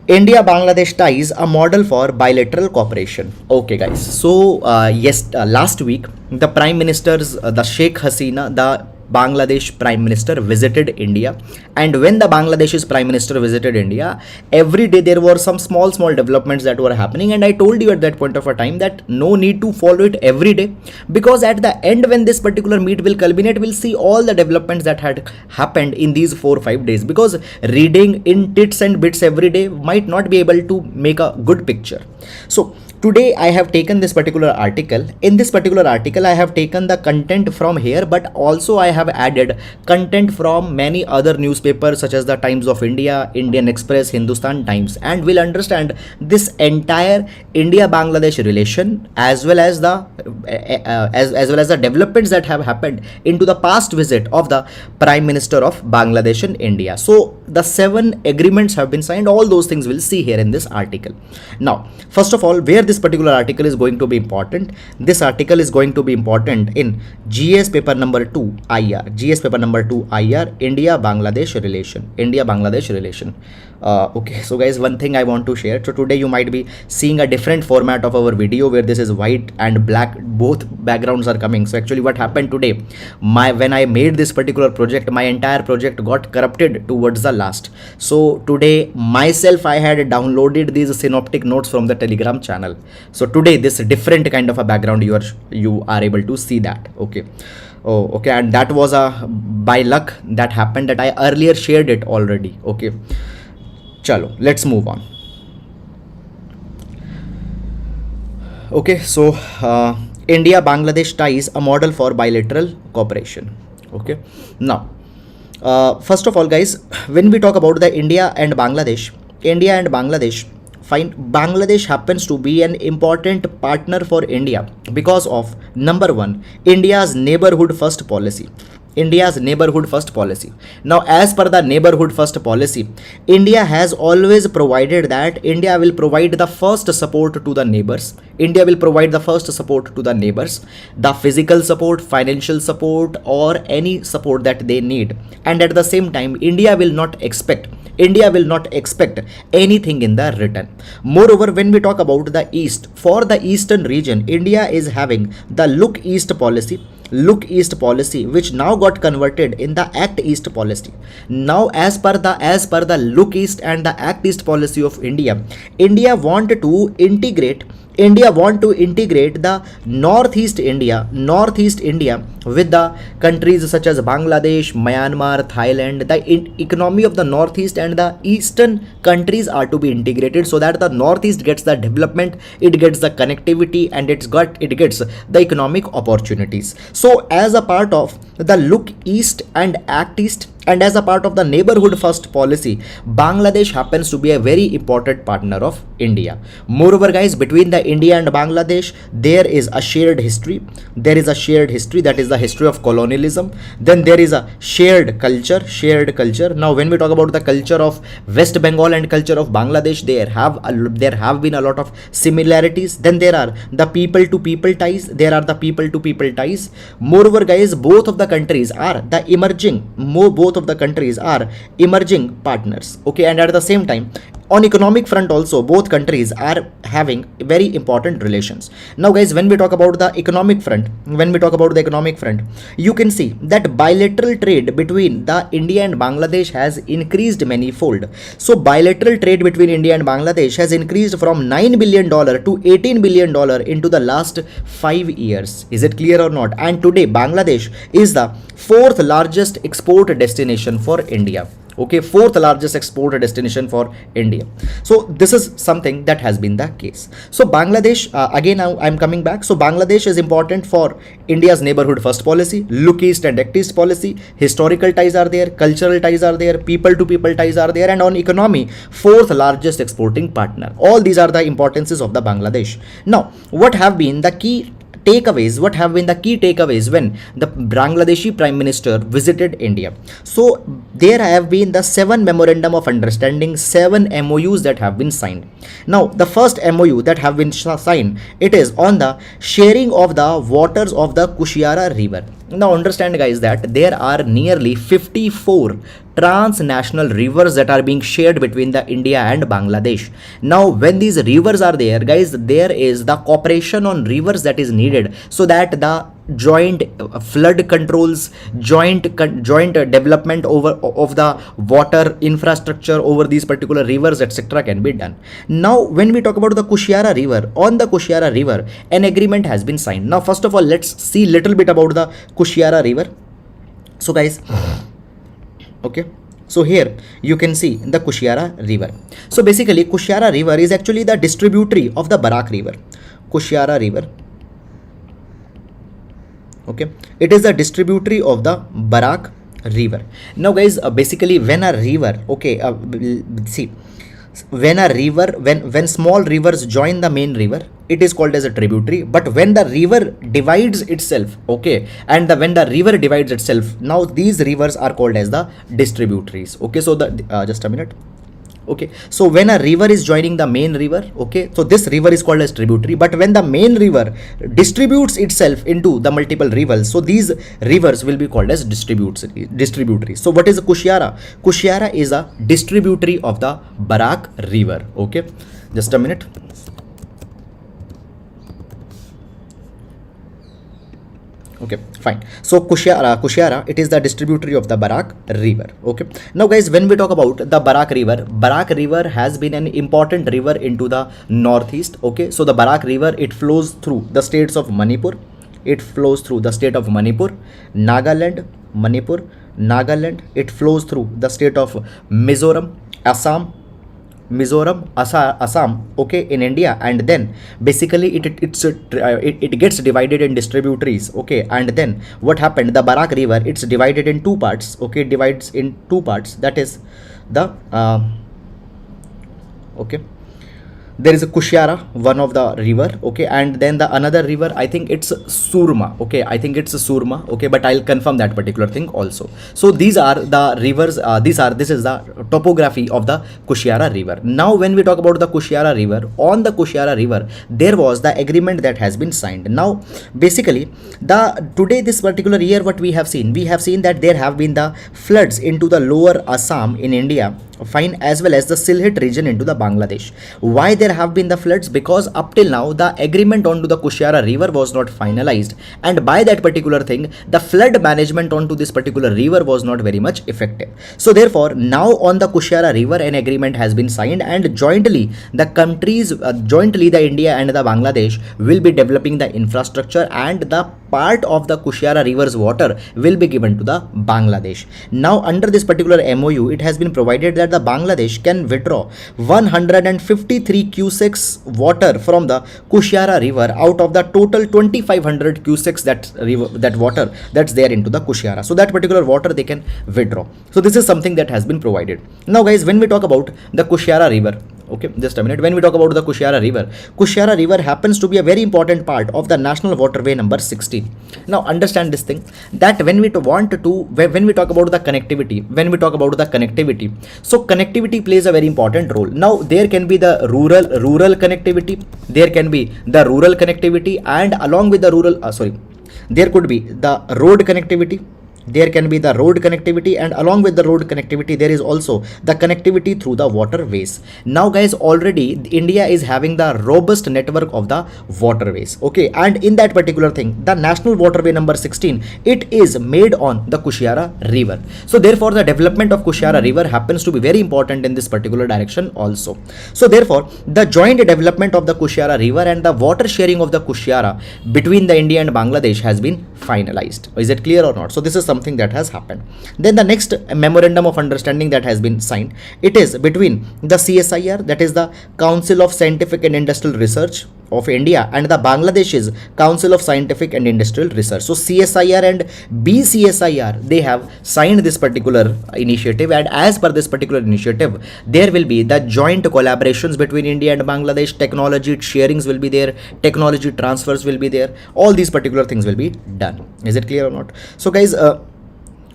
India Bangladesh ties, a model for bilateral cooperation. Okay guys, so yes, last week the prime ministers, the Sheikh Hasina, the Bangladesh Prime Minister visited India, and when the Bangladesh Prime Minister visited India, every day there were some small developments that were happening, and I told you at that point of a time that no need to follow it every day, because at the end when this particular meet will culminate, we'll see all the developments that had happened in these 4 or 5 days, because reading in tits and bits every day might not be able to make a good picture. So today I have taken this particular article. In this particular article I have taken the content from here, but also I have added content from many other newspapers such as the Times of India, Indian Express, Hindustan Times, and we'll understand this entire India Bangladesh relation as well as the developments that have happened into the past visit of the Prime Minister of Bangladesh in India. So the 7 agreements have been signed. All those things we'll see here in this article. Now first of all, where this particular article is going to be important, this article is going to be important in GS paper number 2 IR, GS paper number 2 IR, India Bangladesh relation, India Bangladesh relation. Okay, so guys, one thing I want to share. So today you might be seeing a different format of our video where this is white and black, both backgrounds are coming. So actually what happened today, when I made this particular project, my entire project got corrupted towards the last. So today myself, I had downloaded these synoptic notes from the Telegram channel. So today this different kind of a background you are able to see that. Okay. Oh, okay, and that was a by luck that happened, that I earlier shared it already. Okay, chalo, let's move on. Okay, so India Bangladesh ties, a model for bilateral cooperation. Okay, now first of all guys, when we talk about the India and Bangladesh, fine, Bangladesh happens to be an important partner for India because of number 1, India's neighborhood first policy. India's neighborhood first policy. Now as per the neighborhood first policy, India has always provided that India will provide the first support to the neighbors. India will provide the first support to the neighbors, the physical support, financial support, or any support that they need. And at the same time, India will not expect anything in the return. Moreover, when we talk about the East, for the Eastern region, India is having the Look East policy, which now got converted in the Act East policy. Now as per the Look East and the Act East policy of India want to integrate the Northeast India with the countries such as Bangladesh, Myanmar, Thailand. The economy of the Northeast and the Eastern countries are to be integrated, so that the Northeast gets the development, it gets the connectivity, and it gets the economic opportunities. So as a part of the Look East and Act East, and as a part of the neighborhood first policy, Bangladesh happens to be a very important partner of India. Moreover guys, between the India and Bangladesh, there is a shared history. That is the history of colonialism. Then there is a shared culture. Now when we talk about the culture of West Bengal and culture of Bangladesh, there have been a lot of similarities. Then there are the people to people ties. Moreover guys, both of the countries are emerging partners. Okay, and at the same time, On economic front also, both countries are having very important relations. Now guys, when we talk about the economic front, you can see that bilateral trade between the India and Bangladesh has increased manyfold. So bilateral trade between India and Bangladesh has increased from $9 billion to $18 billion into the last 5 years. Is it clear or not? And today Bangladesh is the fourth largest export destination for India. Okay, fourth largest export destination for India. So this is something that has been the case. So Bangladesh, again now I'm coming back. So Bangladesh is important for India's neighborhood first policy, look east and act east policy. Historical ties are there, cultural ties are there, people to people ties are there, and on economy, fourth largest exporting partner. All these are the importances of the Bangladesh. Now, what have been the key takeaways? What have been the key takeaways when the Bangladeshi Prime Minister visited India? So there have been the 7 memorandum of understanding, 7 MOUs that have been signed. Now the first MOU that have been signed, it is on the sharing of the waters of the Kushiara River. Now understand guys that there are nearly 54 transnational rivers that are being shared between the India and Bangladesh. Now when these rivers are there guys, there is the cooperation on rivers that is needed so that the joint flood controls, joint development of the water infrastructure over these particular rivers etc. can be done. Now when we talk about the Kushiara River, on the Kushiara River an agreement has been signed. Now first of all, let's see little bit about the Kushiara River. So guys, okay, so here you can see the Kushiara River. So basically Kushiara River is actually the distributary of the Barak River. Kushiara River, okay, it is the distributary of the Barak River. Now guys, basically when a river, okay, see, when a river, when small rivers join the main river, it is called as a tributary. But when the river divides itself, okay, and when the river divides itself, now these rivers are called as the distributaries. Okay, so the just a minute. Okay, so when a river is joining the main river, okay, so this river is called as tributary. But when the main river distributes itself into the multiple rivers, so these rivers will be called as distributaries. So what is Kushiara? Kushiara is a distributary of the Barak River. Okay, just a minute. Okay, fine. So Kushiara, it is the distributary of the Barak River. Okay. Now guys, when we talk about the Barak River has been an important river into the northeast. Okay. So the Barak River, it flows through the states of Manipur. It flows through the state of Manipur, Nagaland. It flows through the state of Mizoram, Assam, okay, in India, and then basically it gets divided in distributaries, okay, and then what happened, the Barak River, it's divided in 2 parts, okay, divides in 2 parts, that is the okay, there is a Kushiara, one of the river, okay, and then the another river, I think it's Surma, okay, okay, but I'll confirm that particular thing also. So these are the rivers, this is the topography of the Kushiara River. Now when we talk about the Kushiara River, on the Kushiara River there was the agreement that has been signed. Now basically today this particular year, what we have seen that there have been the floods into the lower Assam in India, fine, as well as the Sylhet region into the Bangladesh. Why there have been the floods? Because up till now the agreement onto the Kushiara River was not finalized, and by that particular thing the flood management onto this particular river was not very much effective. So therefore now on the Kushiara River an agreement has been signed, and jointly the countries, jointly the India and the Bangladesh will be developing the infrastructure, and the part of the Kushiara River's water will be given to the Bangladesh. Now under this particular MOU, it has been provided that the Bangladesh can withdraw 153 cusecs water from the Kushiara River out of the total 2500 cusecs that water that's there into the Kushiara. So that particular water they can withdraw. So this is something that has been provided. Now guys, when we talk about the Kushiara River, okay, just a minute. When we talk about the Kushiara River happens to be a very important part of the national waterway number 16. Now understand this thing, that when we talk about the connectivity, so connectivity plays a very important role. Now there can be the rural connectivity, and along with the there could be the road connectivity, there can be the road connectivity, and along with the road connectivity there is also the connectivity through the waterways. Now guys, already India is having the robust network of the waterways, okay, and in that particular thing, the national waterway number 16, it is made on the Kushiara river. So therefore the development of Kushiara river happens to be very important in this particular direction also. So therefore the joint development of the Kushiara river and the water sharing of the Kushiara between the India and Bangladesh has been finalized. Is it clear or not? So this is something that has happened. Then the next memorandum of understanding that has been signed, it is between the CSIR, that is the Council of Scientific and Industrial Research of India, and the Bangladesh's Council of Scientific and Industrial Research. So CSIR and BCSIR, they have signed this particular initiative, and as per this particular initiative, there will be the joint collaborations between India and Bangladesh, technology sharings will be there, technology transfers will be there, all these particular things will be done. Is it clear or not? So guys,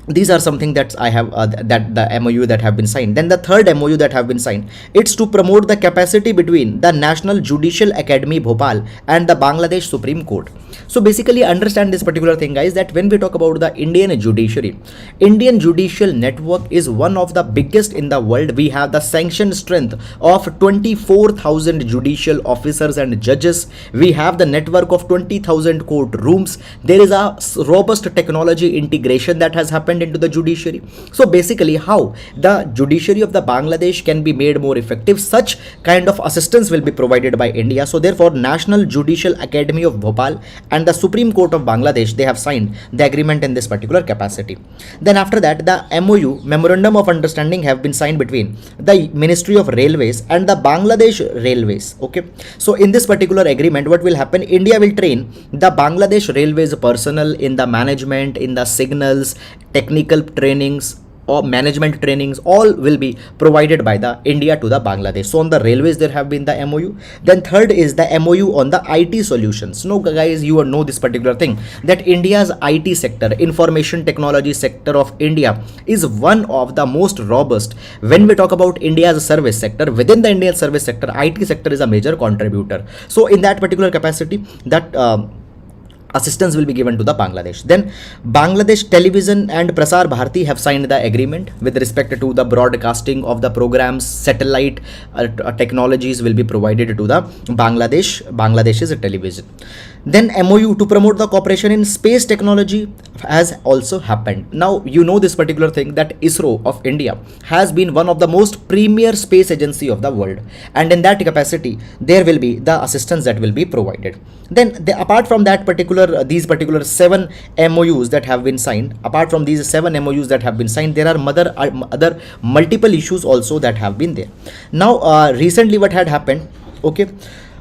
these are something that I have that the MOU that have been signed. Then the third MOU that have been signed, it's to promote the capacity between the National Judicial Academy Bhopal and the Bangladesh Supreme Court. So basically understand this particular thing guys, that when we talk about the Indian judiciary, Indian judicial network is one of the biggest in the world. We have the sanctioned strength of 24,000 judicial officers and judges. We have the network of 20,000 court rooms. There is a robust technology integration that has happened into the judiciary. So basically how the judiciary of the Bangladesh can be made more effective, such kind of assistance will be provided by India. So therefore National Judicial Academy of Bhopal and the Supreme Court of Bangladesh, they have signed the agreement in this particular capacity. Then after that, the MOU, Memorandum of Understanding, have been signed between the Ministry of Railways and the Bangladesh Railways, okay. So in this particular agreement, what will happen, India will train the Bangladesh Railways personnel in the management, in the signals, technical trainings or management trainings, all will be provided by the India to the Bangladesh. So on the railways there have been the MOU. Then third is the MOU on the IT solutions. No guys, you know this particular thing, that India's IT sector, information technology sector of India, is one of the most robust. When we talk about India's service sector, within the Indian service sector, IT sector is a major contributor. So in that particular capacity, that assistance will be given to the Bangladesh. Then Bangladesh Television and Prasar Bharati have signed the agreement with respect to the broadcasting of the programs. Satellite technologies will be provided to the Bangladesh's television. Then MOU to promote the cooperation in space technology has also happened. Now you know this particular thing, that ISRO of India has been one of the most premier space agency of the world, and in that capacity there will be the assistance that will be provided. Then apart from that particular these particular 7 MOUs that have been signed, apart from these 7 MOUs that have been signed, there are other multiple issues also that have been there. Now recently what had happened, okay,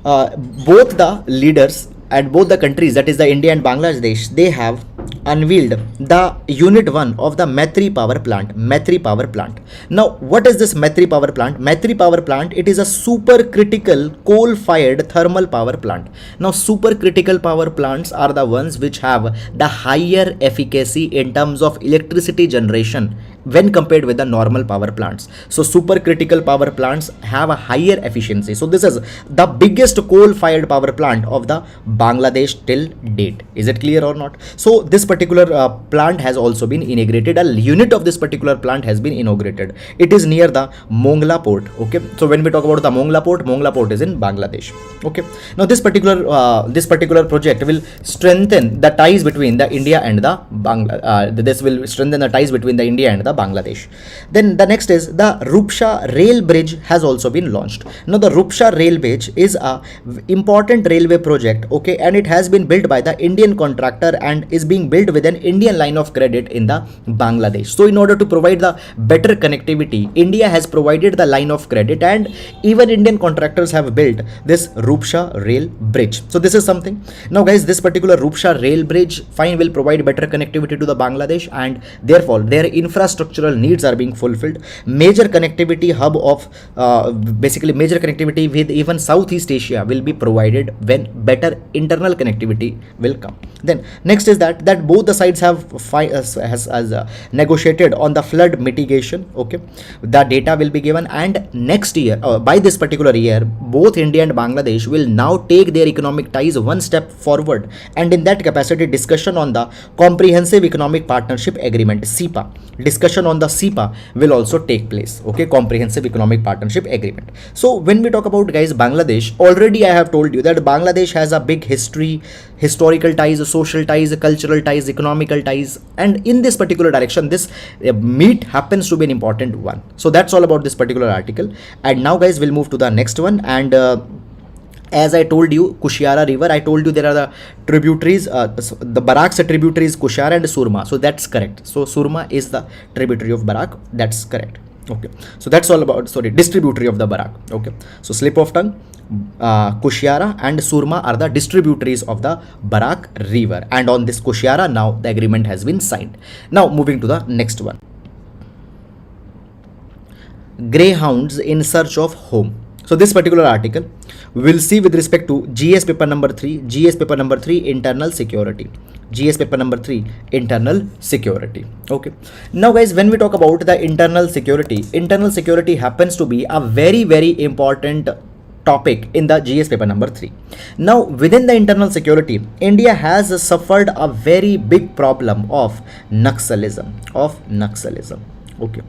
both the leaders and both the countries, that is the India and Bangladesh, they have unveiled the unit 1 of the Maitri power plant. Now what is this Maitri power plant? Maitri power plant, it is a supercritical coal fired thermal power plant. Now supercritical power plants are the ones which have the higher efficacy in terms of electricity generation when compared with the normal power plants. So supercritical power plants have a higher efficiency. So this is the biggest coal fired power plant of the Bangladesh till date. Is it clear or not? So this particular plant has also been inaugurated. A unit of this particular plant has been inaugurated. It is near the Mongla port, okay. So when we talk about the Mongla port is in Bangladesh, okay. Now this particular project will strengthen the ties between the India and the Bangladesh. Then the next is the Rupsha rail bridge has also been launched. Now the Rupsha rail bridge is a important railway project, okay, and it has been built by the Indian contractor and is being built with an Indian line of credit in the Bangladesh. So in order to provide the better connectivity, India has provided the line of credit, and even Indian contractors have built this Rupsha rail bridge. So this is something. Now guys, this particular Rupsha rail bridge will provide better connectivity to the Bangladesh, and therefore their infrastructure infrastructural needs are being fulfilled. Major connectivity hub of basically major connectivity with even Southeast Asia will be provided when better internal connectivity will come. Then next is that both the sides have negotiated on the flood mitigation. Okay, the data will be given, and next year, by this particular year, both India and Bangladesh will now take their economic ties one step forward, and in that capacity, discussion on the comprehensive economic partnership agreement, CEPA, discussion on the CEPA will also take place. Okay, comprehensive economic partnership agreement. So when we talk about, guys, Bangladesh, already I have told you that Bangladesh has a big history, historical ties, social ties, cultural ties, economical ties, and in this particular direction, this meet happens to be an important one. So that's all about this particular article. And now, guys, we'll move to the next one. And as I told you, Kushiara River, I told you there are the tributaries, the Barak's tributaries Kushiara and Surma. So that's correct. So Surma is the tributary of Barak. That's correct. Okay. So that's all about, sorry, distributary of the Barak. Okay. So slip of tongue, Kushiara and Surma are the distributaries of the Barak River. And on this Kushiara, now the agreement has been signed. Now moving to the next one. Greyhounds in search of home. So this particular article we'll see with respect to GS paper number 3, GS paper number 3, internal security. GS paper number 3, internal security. Okay. Now, guys, when we talk about the internal security happens to be a very, very important topic in the GS paper number 3. Now, within the internal security, India has suffered a very big problem of Naxalism. Okay.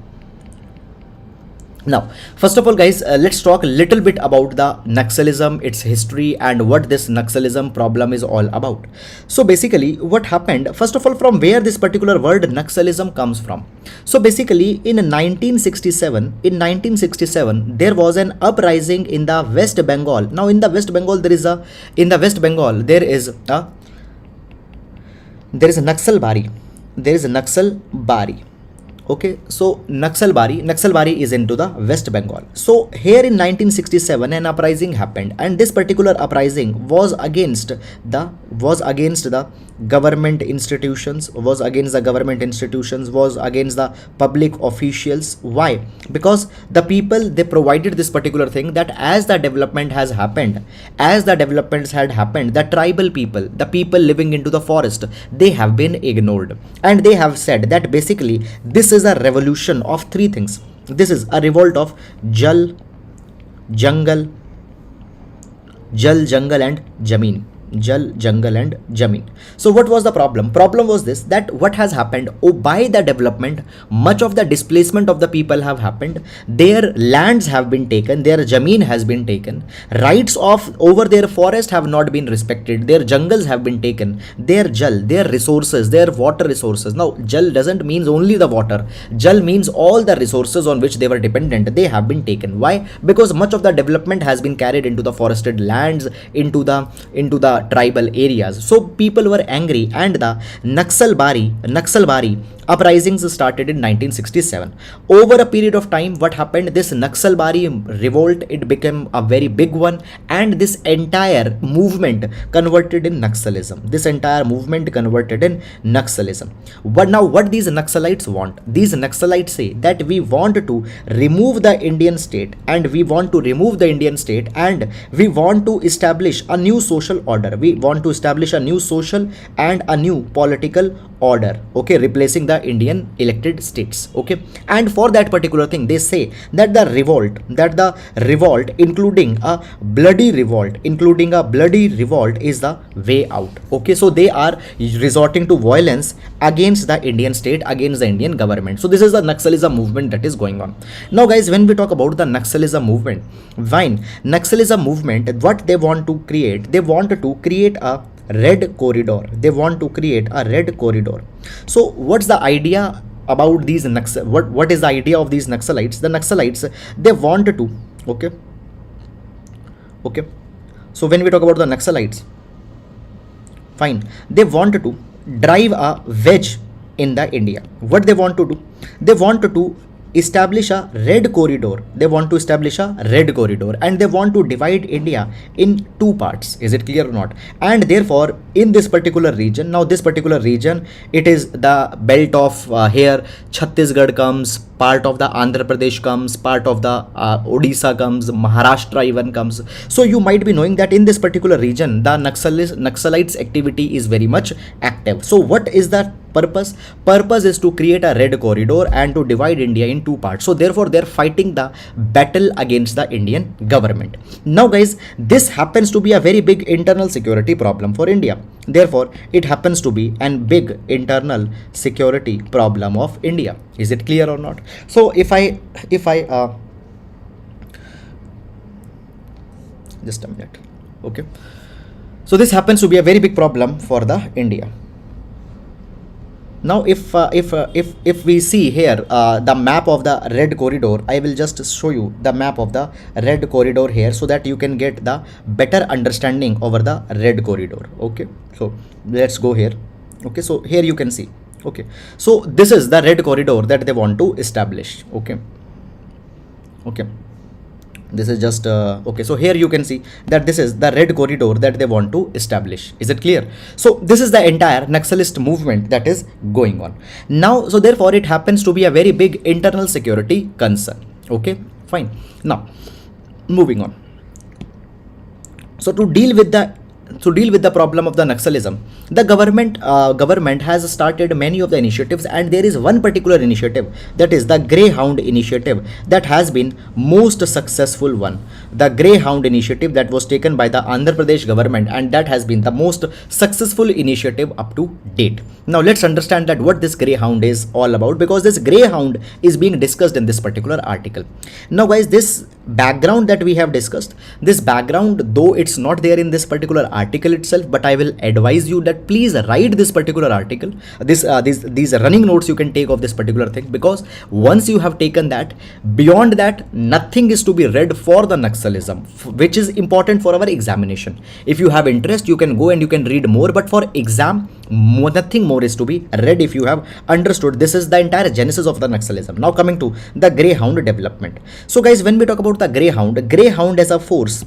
Now, first of all, guys, let's talk a little bit about the Naxalism, its history, and what this Naxalism problem is all about. So basically, what happened, first of all, from where this particular word Naxalism comes from. So basically, in 1967, there was an uprising in the West Bengal. Now, in the West Bengal, there is a Naxalbari. There is a Naxalbari. Okay, so Naxalbari is into the West Bengal. So here in 1967 an uprising happened, and this particular uprising was against the government institutions, was against the public officials. Why? Because the people, they provided this particular thing that as the developments had happened, the tribal people, the people living into the forest, they have been ignored, and they have said that basically this is a revolution of three things. This is a revolt of Jal, Jungle and Jameen. Jal, Jungle and Jameen. So what was the problem? Problem was this, that what has happened, by the development, much of the displacement of the people have happened. Their lands have been taken, their Jameen has been taken, rights of over their forest have not been respected, their jungles have been taken, their Jal, their resources, their water resources. Now Jal doesn't mean only the water, Jal means all the resources on which they were dependent, they have been taken. Why? Because much of the development has been carried into the forested lands, into the tribal areas. So people were angry, and the Naxalbari uprisings started in 1967. Over a period of time, what happened, this Naxalbari revolt, it became a very big one, and this entire movement converted in Naxalism. But now what these Naxalites want? These Naxalites say that we want to remove the Indian state, and we want to establish a new social order. We want to establish a new social and a new political order, okay, replacing the Indian elected states. Okay, and for that particular thing, they say that the revolt, including a bloody revolt, is the way out. Okay, so they are resorting to violence against the Indian state, against the Indian government. So this is the Naxalism movement that is going on. Now, guys, when we talk about the Naxalism movement, what they want to create, they want to create a red corridor. So what's the idea about these what is the idea of these Naxalites? The Naxalites, they want to, okay, so when we talk about the Naxalites, fine, they want to drive a wedge in the India. What they want to do? They want to establish a red corridor. They want to establish a red corridor and they want to divide India in two parts. Is it clear or not? And therefore, in this particular region, now this particular region, it is the belt of here Chhattisgarh comes, part of the Andhra Pradesh comes, part of the Odisha comes, Maharashtra even comes. So you might be knowing that in this particular region, the Naxalites activity is very much active. So what is the purpose? Purpose is to create a red corridor and to divide India in two parts. So therefore they are fighting the battle against the Indian government. Now guys, this happens to be a very big internal security problem for India. Therefore it happens to be a big internal security problem of India. Is it clear or not? So if I just a minute. Okay, so this happens to be a very big problem for the India. Now if we see here the map of the red corridor, I will just show you the map of the red corridor here so that you can get the better understanding over the red corridor. Okay, so let's go here. Okay, so here you can see. Okay, so this is the red corridor that they want to establish. Okay, this is just okay, so here you can see that this is the red corridor that they want to establish. Is it clear? So this is the entire Naxalist movement that is going on now. So therefore it happens to be a very big internal security concern. Okay, fine. Now moving on. So to deal with the problem of the Naxalism, the government has started many of the initiatives, and there is one particular initiative, that is the Greyhound initiative, that has been most successful one. The Greyhound initiative that was taken by the Andhra Pradesh government, and that has been the most successful initiative up to date. Now let's understand that what this Greyhound is all about, because this Greyhound is being discussed in this particular article. Now guys, this background that we have discussed, this background, though it's not there in this particular article itself, but I will advise you that please write this particular article. These running notes you can take of this particular thing, because once you have taken that, beyond that nothing is to be read for the Naxalism, which is important for our examination. If you have interest, you can go and you can read more, but for exam nothing more is to be read if you have understood. This is the entire genesis of the Naxalism. Now coming to the Greyhound development. So guys, when we talk about the Greyhound as a force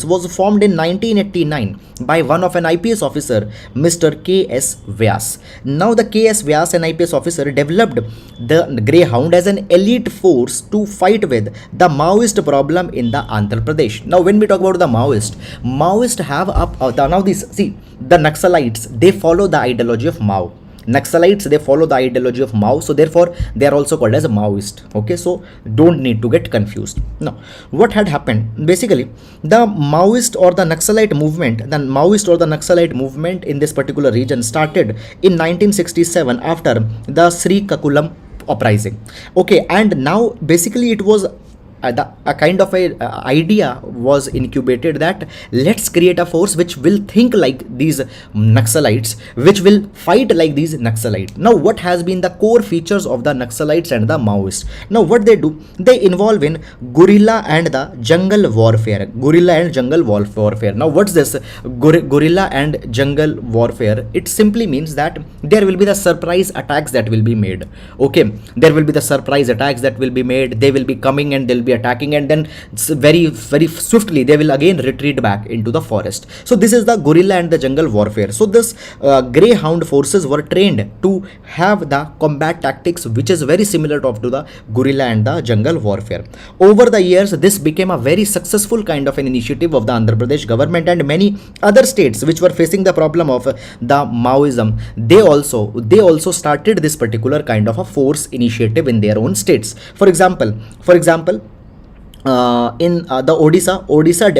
was formed in 1989 by one of an IPS officer, Mr. K.S. Vyas. Now the K.S. Vyas, an IPS officer, developed the Greyhound as an elite force to fight with the Maoist problem in the Andhra Pradesh. Now when we talk about the Maoist have up now this, see, the Naxalites, they follow the ideology of Mao. Naxalites, they follow the ideology of Mao, so therefore they are also called as a Maoist. Okay, so don't need to get confused. Now what had happened, basically the Maoist or the Naxalite movement in this particular region started in 1967 after the Sri Kakulam uprising. Okay, and now basically it was a kind of a idea was incubated that let's create a force which will think like these Naxalites, which will fight like these Naxalites. Now what has been the core features of the Naxalites and the Maoists? Now what they do, they involve in guerrilla and the jungle warfare. Now what's this guerrilla and jungle warfare? It simply means that there will be the surprise attacks that will be made. Okay, there will be the surprise attacks that will be made. They will be coming and they'll be attacking, and then very swiftly they will again retreat back into the forest. So this is the guerrilla and the jungle warfare. So this Greyhound forces were trained to have the combat tactics which is very similar to the guerrilla and the jungle warfare. Over the years, this became a very successful kind of an initiative of the Andhra Pradesh government, and many other states which were facing the problem of the Maoism, they also started this particular kind of a force initiative in their own states. For example, in the Odisha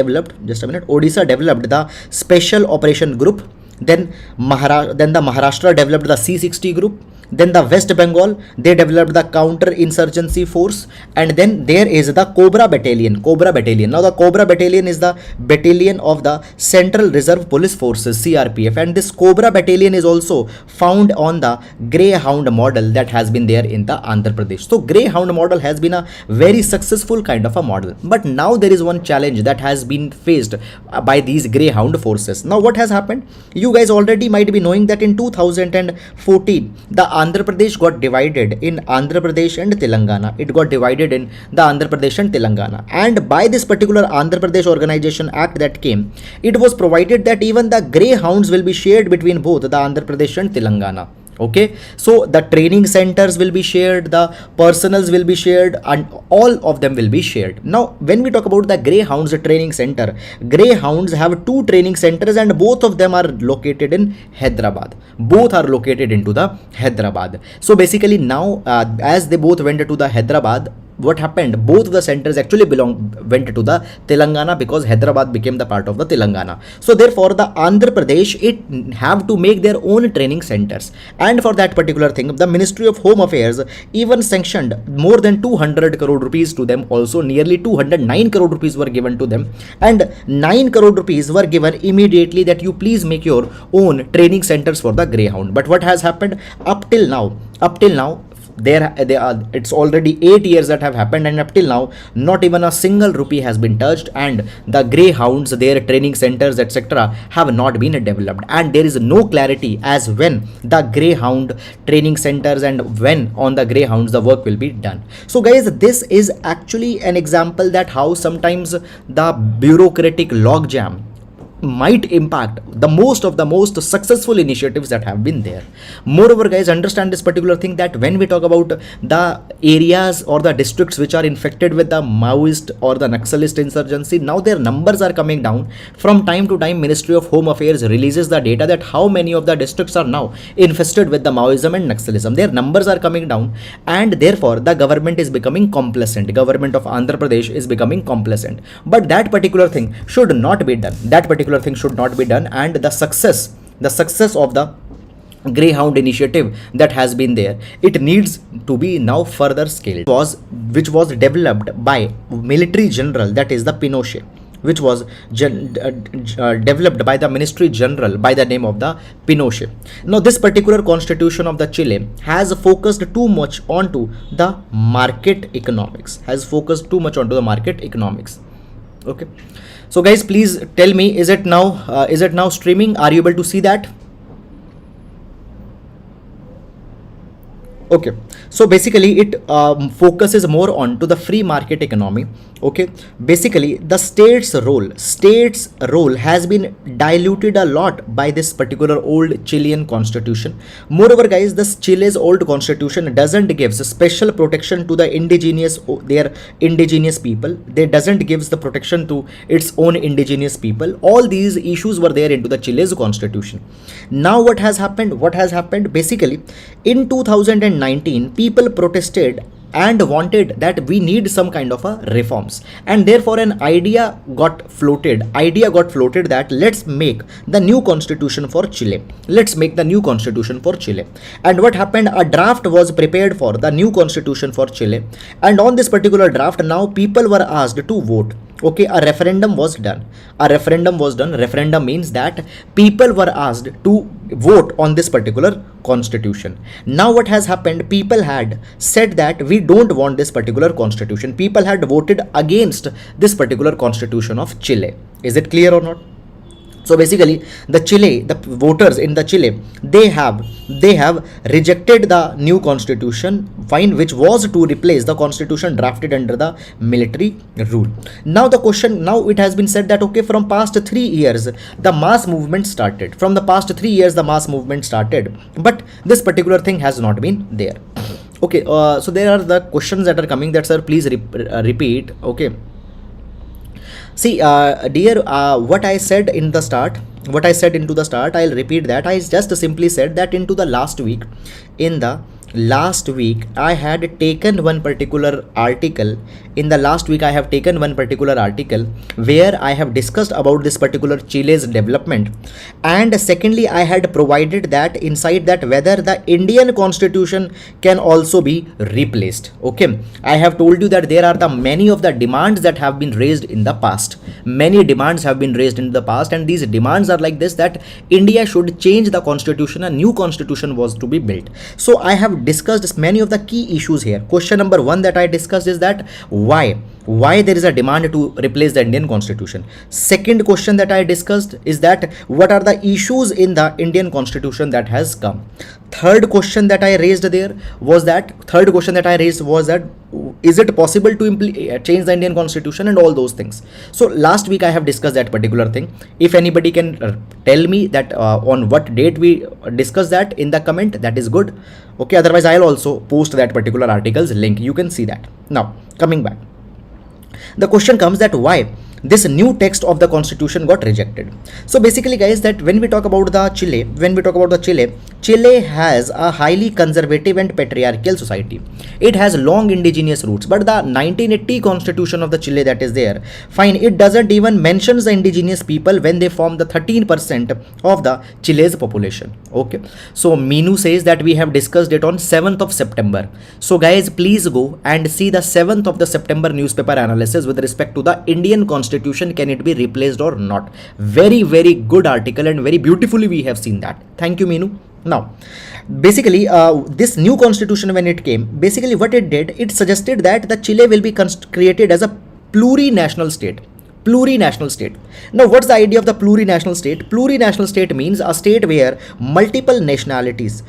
developed the Special Operation Group. Then the Maharashtra developed the C60 group. Then the West Bengal, they developed the counter-insurgency force, and then there is the Cobra Battalion. Now the Cobra Battalion is the battalion of the Central Reserve Police Forces, CRPF, and this Cobra Battalion is also found on the Greyhound model that has been there in the Andhra Pradesh. So Greyhound model has been a very successful kind of a model, but now there is one challenge that has been faced by these Greyhound forces. Now what has happened? You guys already might be knowing that in 2014, the Andhra Pradesh got divided in Andhra Pradesh and Telangana. It got divided in the Andhra Pradesh and Telangana. And by this particular Andhra Pradesh Organization Act that came, it was provided that even the greyhounds will be shared between both the Andhra Pradesh and Telangana. Okay, so the training centers will be shared, the personals will be shared, and all of them will be shared. Now when we talk about the greyhounds training center, greyhounds have two training centers and both of them are located in Hyderabad. Both are located into the Hyderabad. So basically now as they both went to the Hyderabad, what happened, both the centers actually went to the Telangana because Hyderabad became the part of the Telangana. So therefore the Andhra Pradesh, it have to make their own training centers, and for that particular thing the Ministry of Home Affairs even sanctioned more than 200 crore rupees to them. Also nearly 209 crore rupees were given to them, and 9 crore rupees were given immediately that you please make your own training centers for the greyhound. But what has happened up till now, it's already 8 years that have happened, and up till now not even a single rupee has been touched, and the greyhounds, their training centers, etc., have not been developed, and there is no clarity as when the greyhound training centers and when on the greyhounds the work will be done. So guys, this is actually an example that how sometimes the bureaucratic logjam might impact the most successful initiatives that have been there. Moreover guys, understand this particular thing, that when we talk about the areas or the districts which are infected with the Maoist or the Naxalist insurgency, now their numbers are coming down. From time to time Ministry of Home Affairs releases the data that how many of the districts are now infested with the Maoism and Naxalism. Their numbers are coming down, and therefore the government is becoming complacent. Government of Andhra Pradesh is becoming complacent, but that particular thing should not be done. That particular thing should not be done, and the success of the greyhound initiative that has been there, it needs to be now further scaled, which was developed by military general, that is the Pinochet, which was developed by the Ministry General by the name of the Pinochet. Now this particular constitution of the Chile has focused too much onto the market economics, okay. So guys, please tell me, is it now streaming? Are you able to see that? Okay, so basically it focuses more on to the free market economy. Okay, basically the state's role has been diluted a lot by this particular old Chilean constitution. Moreover guys, this Chile's old constitution doesn't give special protection to the their indigenous people. They doesn't give the protection to its own indigenous people. All these issues were there into the Chile's constitution. Now what has happened, basically in 2019 people protested and wanted that we need some kind of a reforms, and therefore an idea got floated that let's make the new constitution for Chile. And what happened, a draft was prepared for the new constitution for Chile, and on this particular draft now people were asked to vote. Okay, a referendum was done. Referendum means that people were asked to vote on this particular constitution. Now what has happened, people had said that we don't want this particular constitution. People had voted against this particular constitution of Chile. Is it clear or not? So basically the voters in the Chile, they have rejected the new constitution, which was to replace the constitution drafted under the military rule. Now it has been said that okay, from past 3 years the mass movement started. But this particular thing has not been there. Okay, so there are the questions that are coming, that sir please repeat. Okay. See, dear, what I said into the start, I'll repeat that. I just simply said that in the last week, I had taken one particular article. Where I have discussed about this particular Chile's development, and secondly, I had provided that inside that whether the Indian constitution can also be replaced. Okay, I have told you that there are the many of the demands that have been raised in the past. And these demands are like this, that India should change the constitution, a new constitution was to be built. So I have discussed many of the key issues here. Question number 1 that I discussed is that why why there is a demand to replace the Indian constitution. Second question that I discussed is that what are the issues in the Indian constitution that has come. Third question that I raised was that is it possible to change the Indian constitution and all those things. So last week I have discussed that particular thing. If anybody can tell me that on what date we discussed that in the comment, that is good. Okay, otherwise I'll also post that particular article's link. You can see that. Now coming back, the question comes that why this new text of the constitution got rejected. So basically guys, that when we talk about the Chile has a highly conservative and patriarchal society. It has long indigenous roots, but the 1980 constitution of the Chile that is there, fine, it doesn't even mention the indigenous people when they form the 13% of the Chile's population. Okay, so Minu says that we have discussed it on 7th of September. So guys, please go and see the 7th of the September newspaper analysis with respect to the Indian constitution, can it be replaced or not. Very good article and very beautifully we have seen that. Thank you, Minu. Now basically this new constitution, when it came, basically what it did, it suggested that the Chile will be created as a plurinational state. Now what's the idea of the plurinational state? Plurinational state means a state where multiple nationalities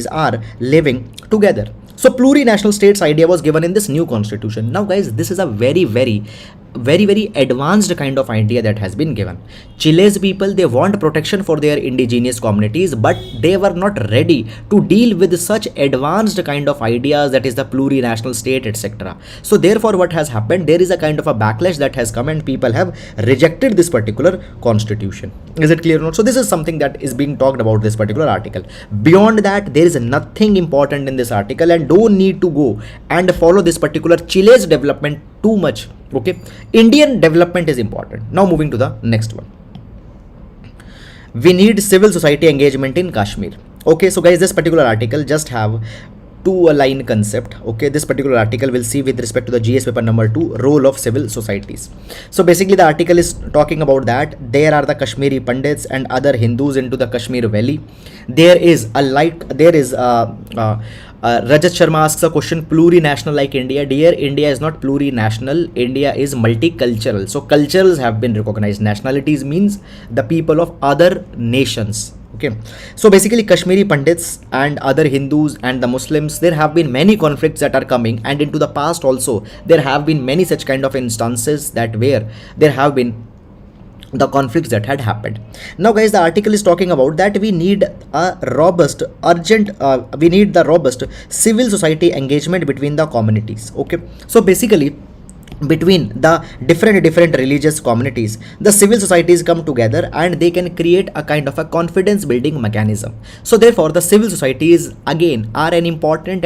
are living together. So plurinational states idea was given in this new constitution. Now guys, this is a very advanced kind of idea that has been given. Chile's people, they want protection for their indigenous communities, but they were not ready to deal with such advanced kind of ideas, that is the plurinational state, etc. So therefore what has happened, there is a kind of a backlash that has come and people have rejected this particular constitution. Is it clear or not? So this is something that is being talked about this particular article. Beyond that, there is nothing important in this article, and don't need to go and follow this particular Chile's development too much. Okay, Indian development is important. Now moving to the next one. We need civil society engagement in Kashmir. Okay, so guys, this particular article just have two-line concept. Okay, this particular article will see with respect to the GS paper number 2, role of civil societies. So basically the article is talking about that there are the Kashmiri Pandits and other Hindus into the Kashmir Valley. Rajat Sharma asks a question, plurinational like India. Dear, India is not plurinational, India is multicultural. So cultures have been recognized. Nationalities means the people of other nations. Okay, so basically Kashmiri Pandits and other Hindus and the Muslims, there have been many conflicts that are coming, and into the past also there have been many such kind of instances that where there have been the conflicts that had happened. Now guys, the article is talking about that we need the robust civil society engagement between the communities. Okay, so basically between the different religious communities, the civil societies come together and they can create a kind of a confidence building mechanism. So therefore the civil societies again are an important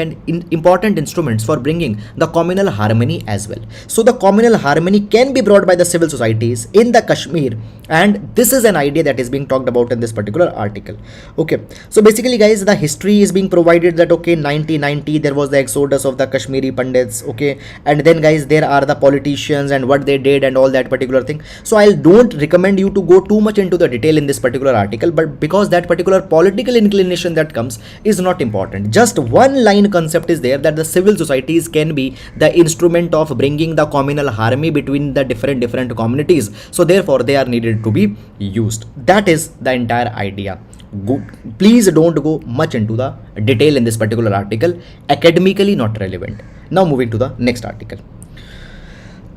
instruments for bringing the communal harmony as well. So the communal harmony can be brought by the civil societies in the Kashmir, and this is an idea that is being talked about in this particular article. Okay, so basically guys, the history is being provided that okay, 1990 there was the exodus of the Kashmiri Pandits. Okay, and then guys, there are the politicians and what they did and all that particular thing. So I don't recommend you to go too much into the detail in this particular article, but because that particular political inclination that comes is not important. Just one line concept is there, that the civil societies can be the instrument of bringing the communal harmony between the different communities. So therefore they are needed to be used. That is the entire idea. Please don't go much into the detail in this particular article, academically not relevant. Now moving to the next article.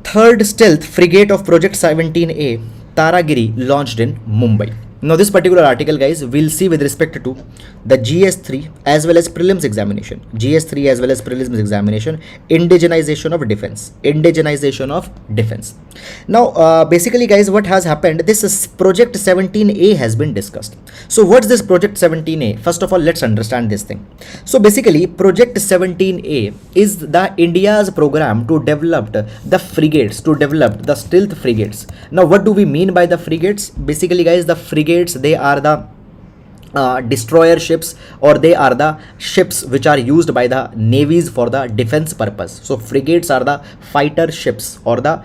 Third stealth frigate of Project 17A Taragiri launched in Mumbai. Now this particular article guys, we'll see with respect to the GS3 as well as prelims examination. GS3 as well as prelims examination, indigenization of defense. Now basically guys, what has happened, this is Project 17A has been discussed. So what's this Project 17A? First of all, let's understand this thing. So basically Project 17A is the India's program to develop the frigates, to develop the stealth frigates. Now what do we mean by the frigates? Basically guys, the frigates, they are the destroyer ships, or they are the ships which are used by the navies for the defense purpose. So frigates are the fighter ships or the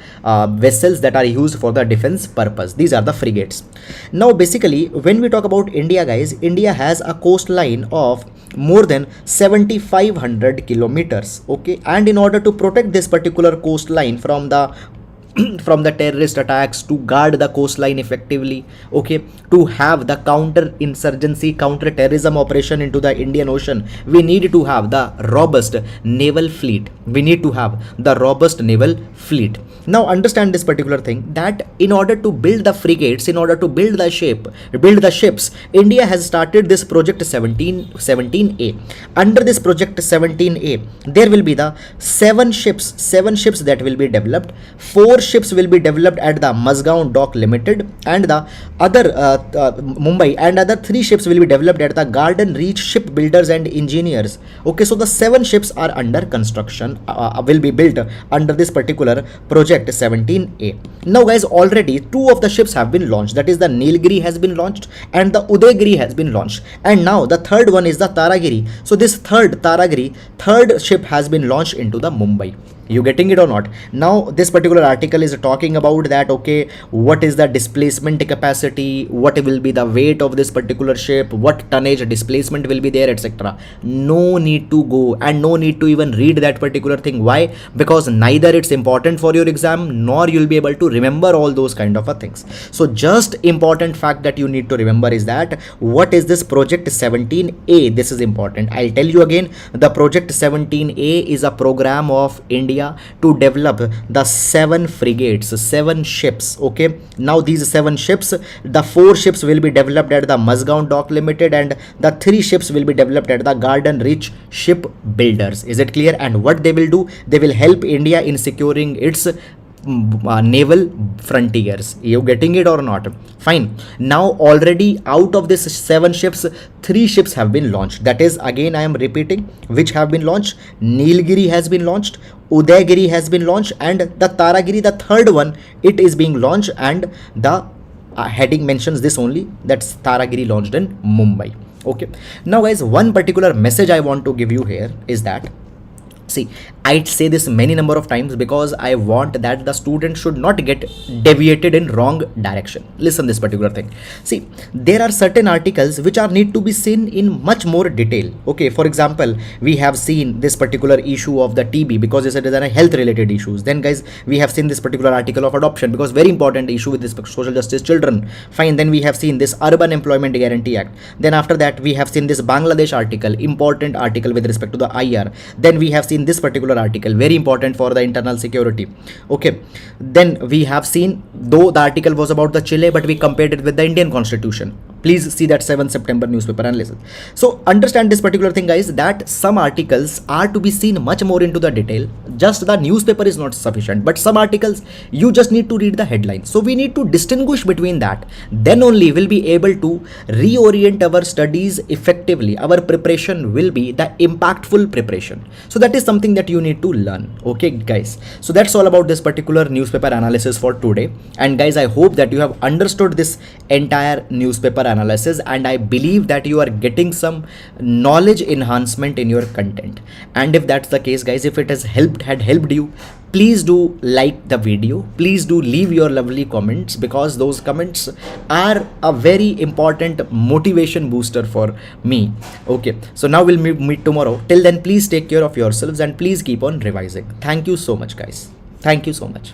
vessels that are used for the defense purpose. These are the frigates. Now basically when we talk about India guys, India has a coastline of more than 7500 kilometers. Okay, and in order to protect this particular coastline from the from the terrorist attacks, to guard the coastline effectively, okay, to have the counter insurgency, counter terrorism operation into the Indian Ocean, we need to have the robust naval fleet. We need to have the robust naval fleet. Now understand this particular thing, that in order to build the frigates, in order to build the ships, India has started this project 17A. Under this project 17A, there will be the seven ships that will be developed. Four ships will be developed at the Mazgaon Dock Limited, and the other Mumbai, and other three ships will be developed at the Garden Reach Shipbuilders and Engineers. Okay, so the seven ships are under construction, will be built under this particular project 17A. Now guys, already two of the ships have been launched, that is the Nilgiri has been launched and the Udaygiri has been launched, and now the third one is the Taragiri. So this third ship has been launched into the Mumbai. You getting it or not? Now this particular article is talking about that, okay, what is the displacement capacity, what will be the weight of this particular ship, what tonnage displacement will be there, etc. No need to go and no need to even read that particular thing. Why? Because neither it's important for your exam, nor you'll be able to remember all those kind of things. So just important fact that you need to remember is that what is this project 17A? This is important. I'll tell you again, the project 17A is a program of India to develop the seven frigates, seven ships. Okay, now these seven ships, the four ships will be developed at the Mazgaon Dock Limited, and the three ships will be developed at the Garden Reach Shipbuilders. Is it clear? And what they will do, they will help India in securing its naval frontiers. You getting it or not? Fine. Now already out of this seven ships, three ships have been launched. That is, again I am repeating, which have been launched. Nilgiri has been launched, Udaygiri has been launched, and the Taragiri, the third one, it is being launched, and the heading mentions this only, that's Taragiri launched in Mumbai. Okay, now guys, one particular message I want to give you here is that, see, I say this many number of times because I want that the student should not get deviated in wrong direction. Listen this particular thing. See, there are certain articles which are need to be seen in much more detail. Okay, for example, we have seen this particular issue of the TB because it is a health related issues. Then guys, we have seen this particular article of adoption because very important issue with this social justice children. Fine. Then we have seen this Urban Employment Guarantee Act. Then after that, we have seen this Bangladesh article, important article with respect to the IR. Then we have seen this particular article, very important for the internal security. Okay, then we have seen, though the article was about the Chile, but we compared it with the Indian constitution. Please see that 7 September newspaper analysis. So understand this particular thing, guys, that some articles are to be seen much more into the detail. Just the newspaper is not sufficient, but some articles you just need to read the headlines. So we need to distinguish between that. Then only we'll be able to reorient our studies effectively. Our preparation will be the impactful preparation. So that is something that you need to learn. Okay guys, so that's all about this particular newspaper analysis for today. And guys, I hope that you have understood this entire newspaper analysis, and I believe that you are getting some knowledge enhancement in your content. And if that's the case, guys, if it has had helped you, please do like the video, please do leave your lovely comments, because those comments are a very important motivation booster for me. Okay, so now we'll meet tomorrow. Till then, please take care of yourselves and please keep on revising. Thank you so much, guys. Thank you so much.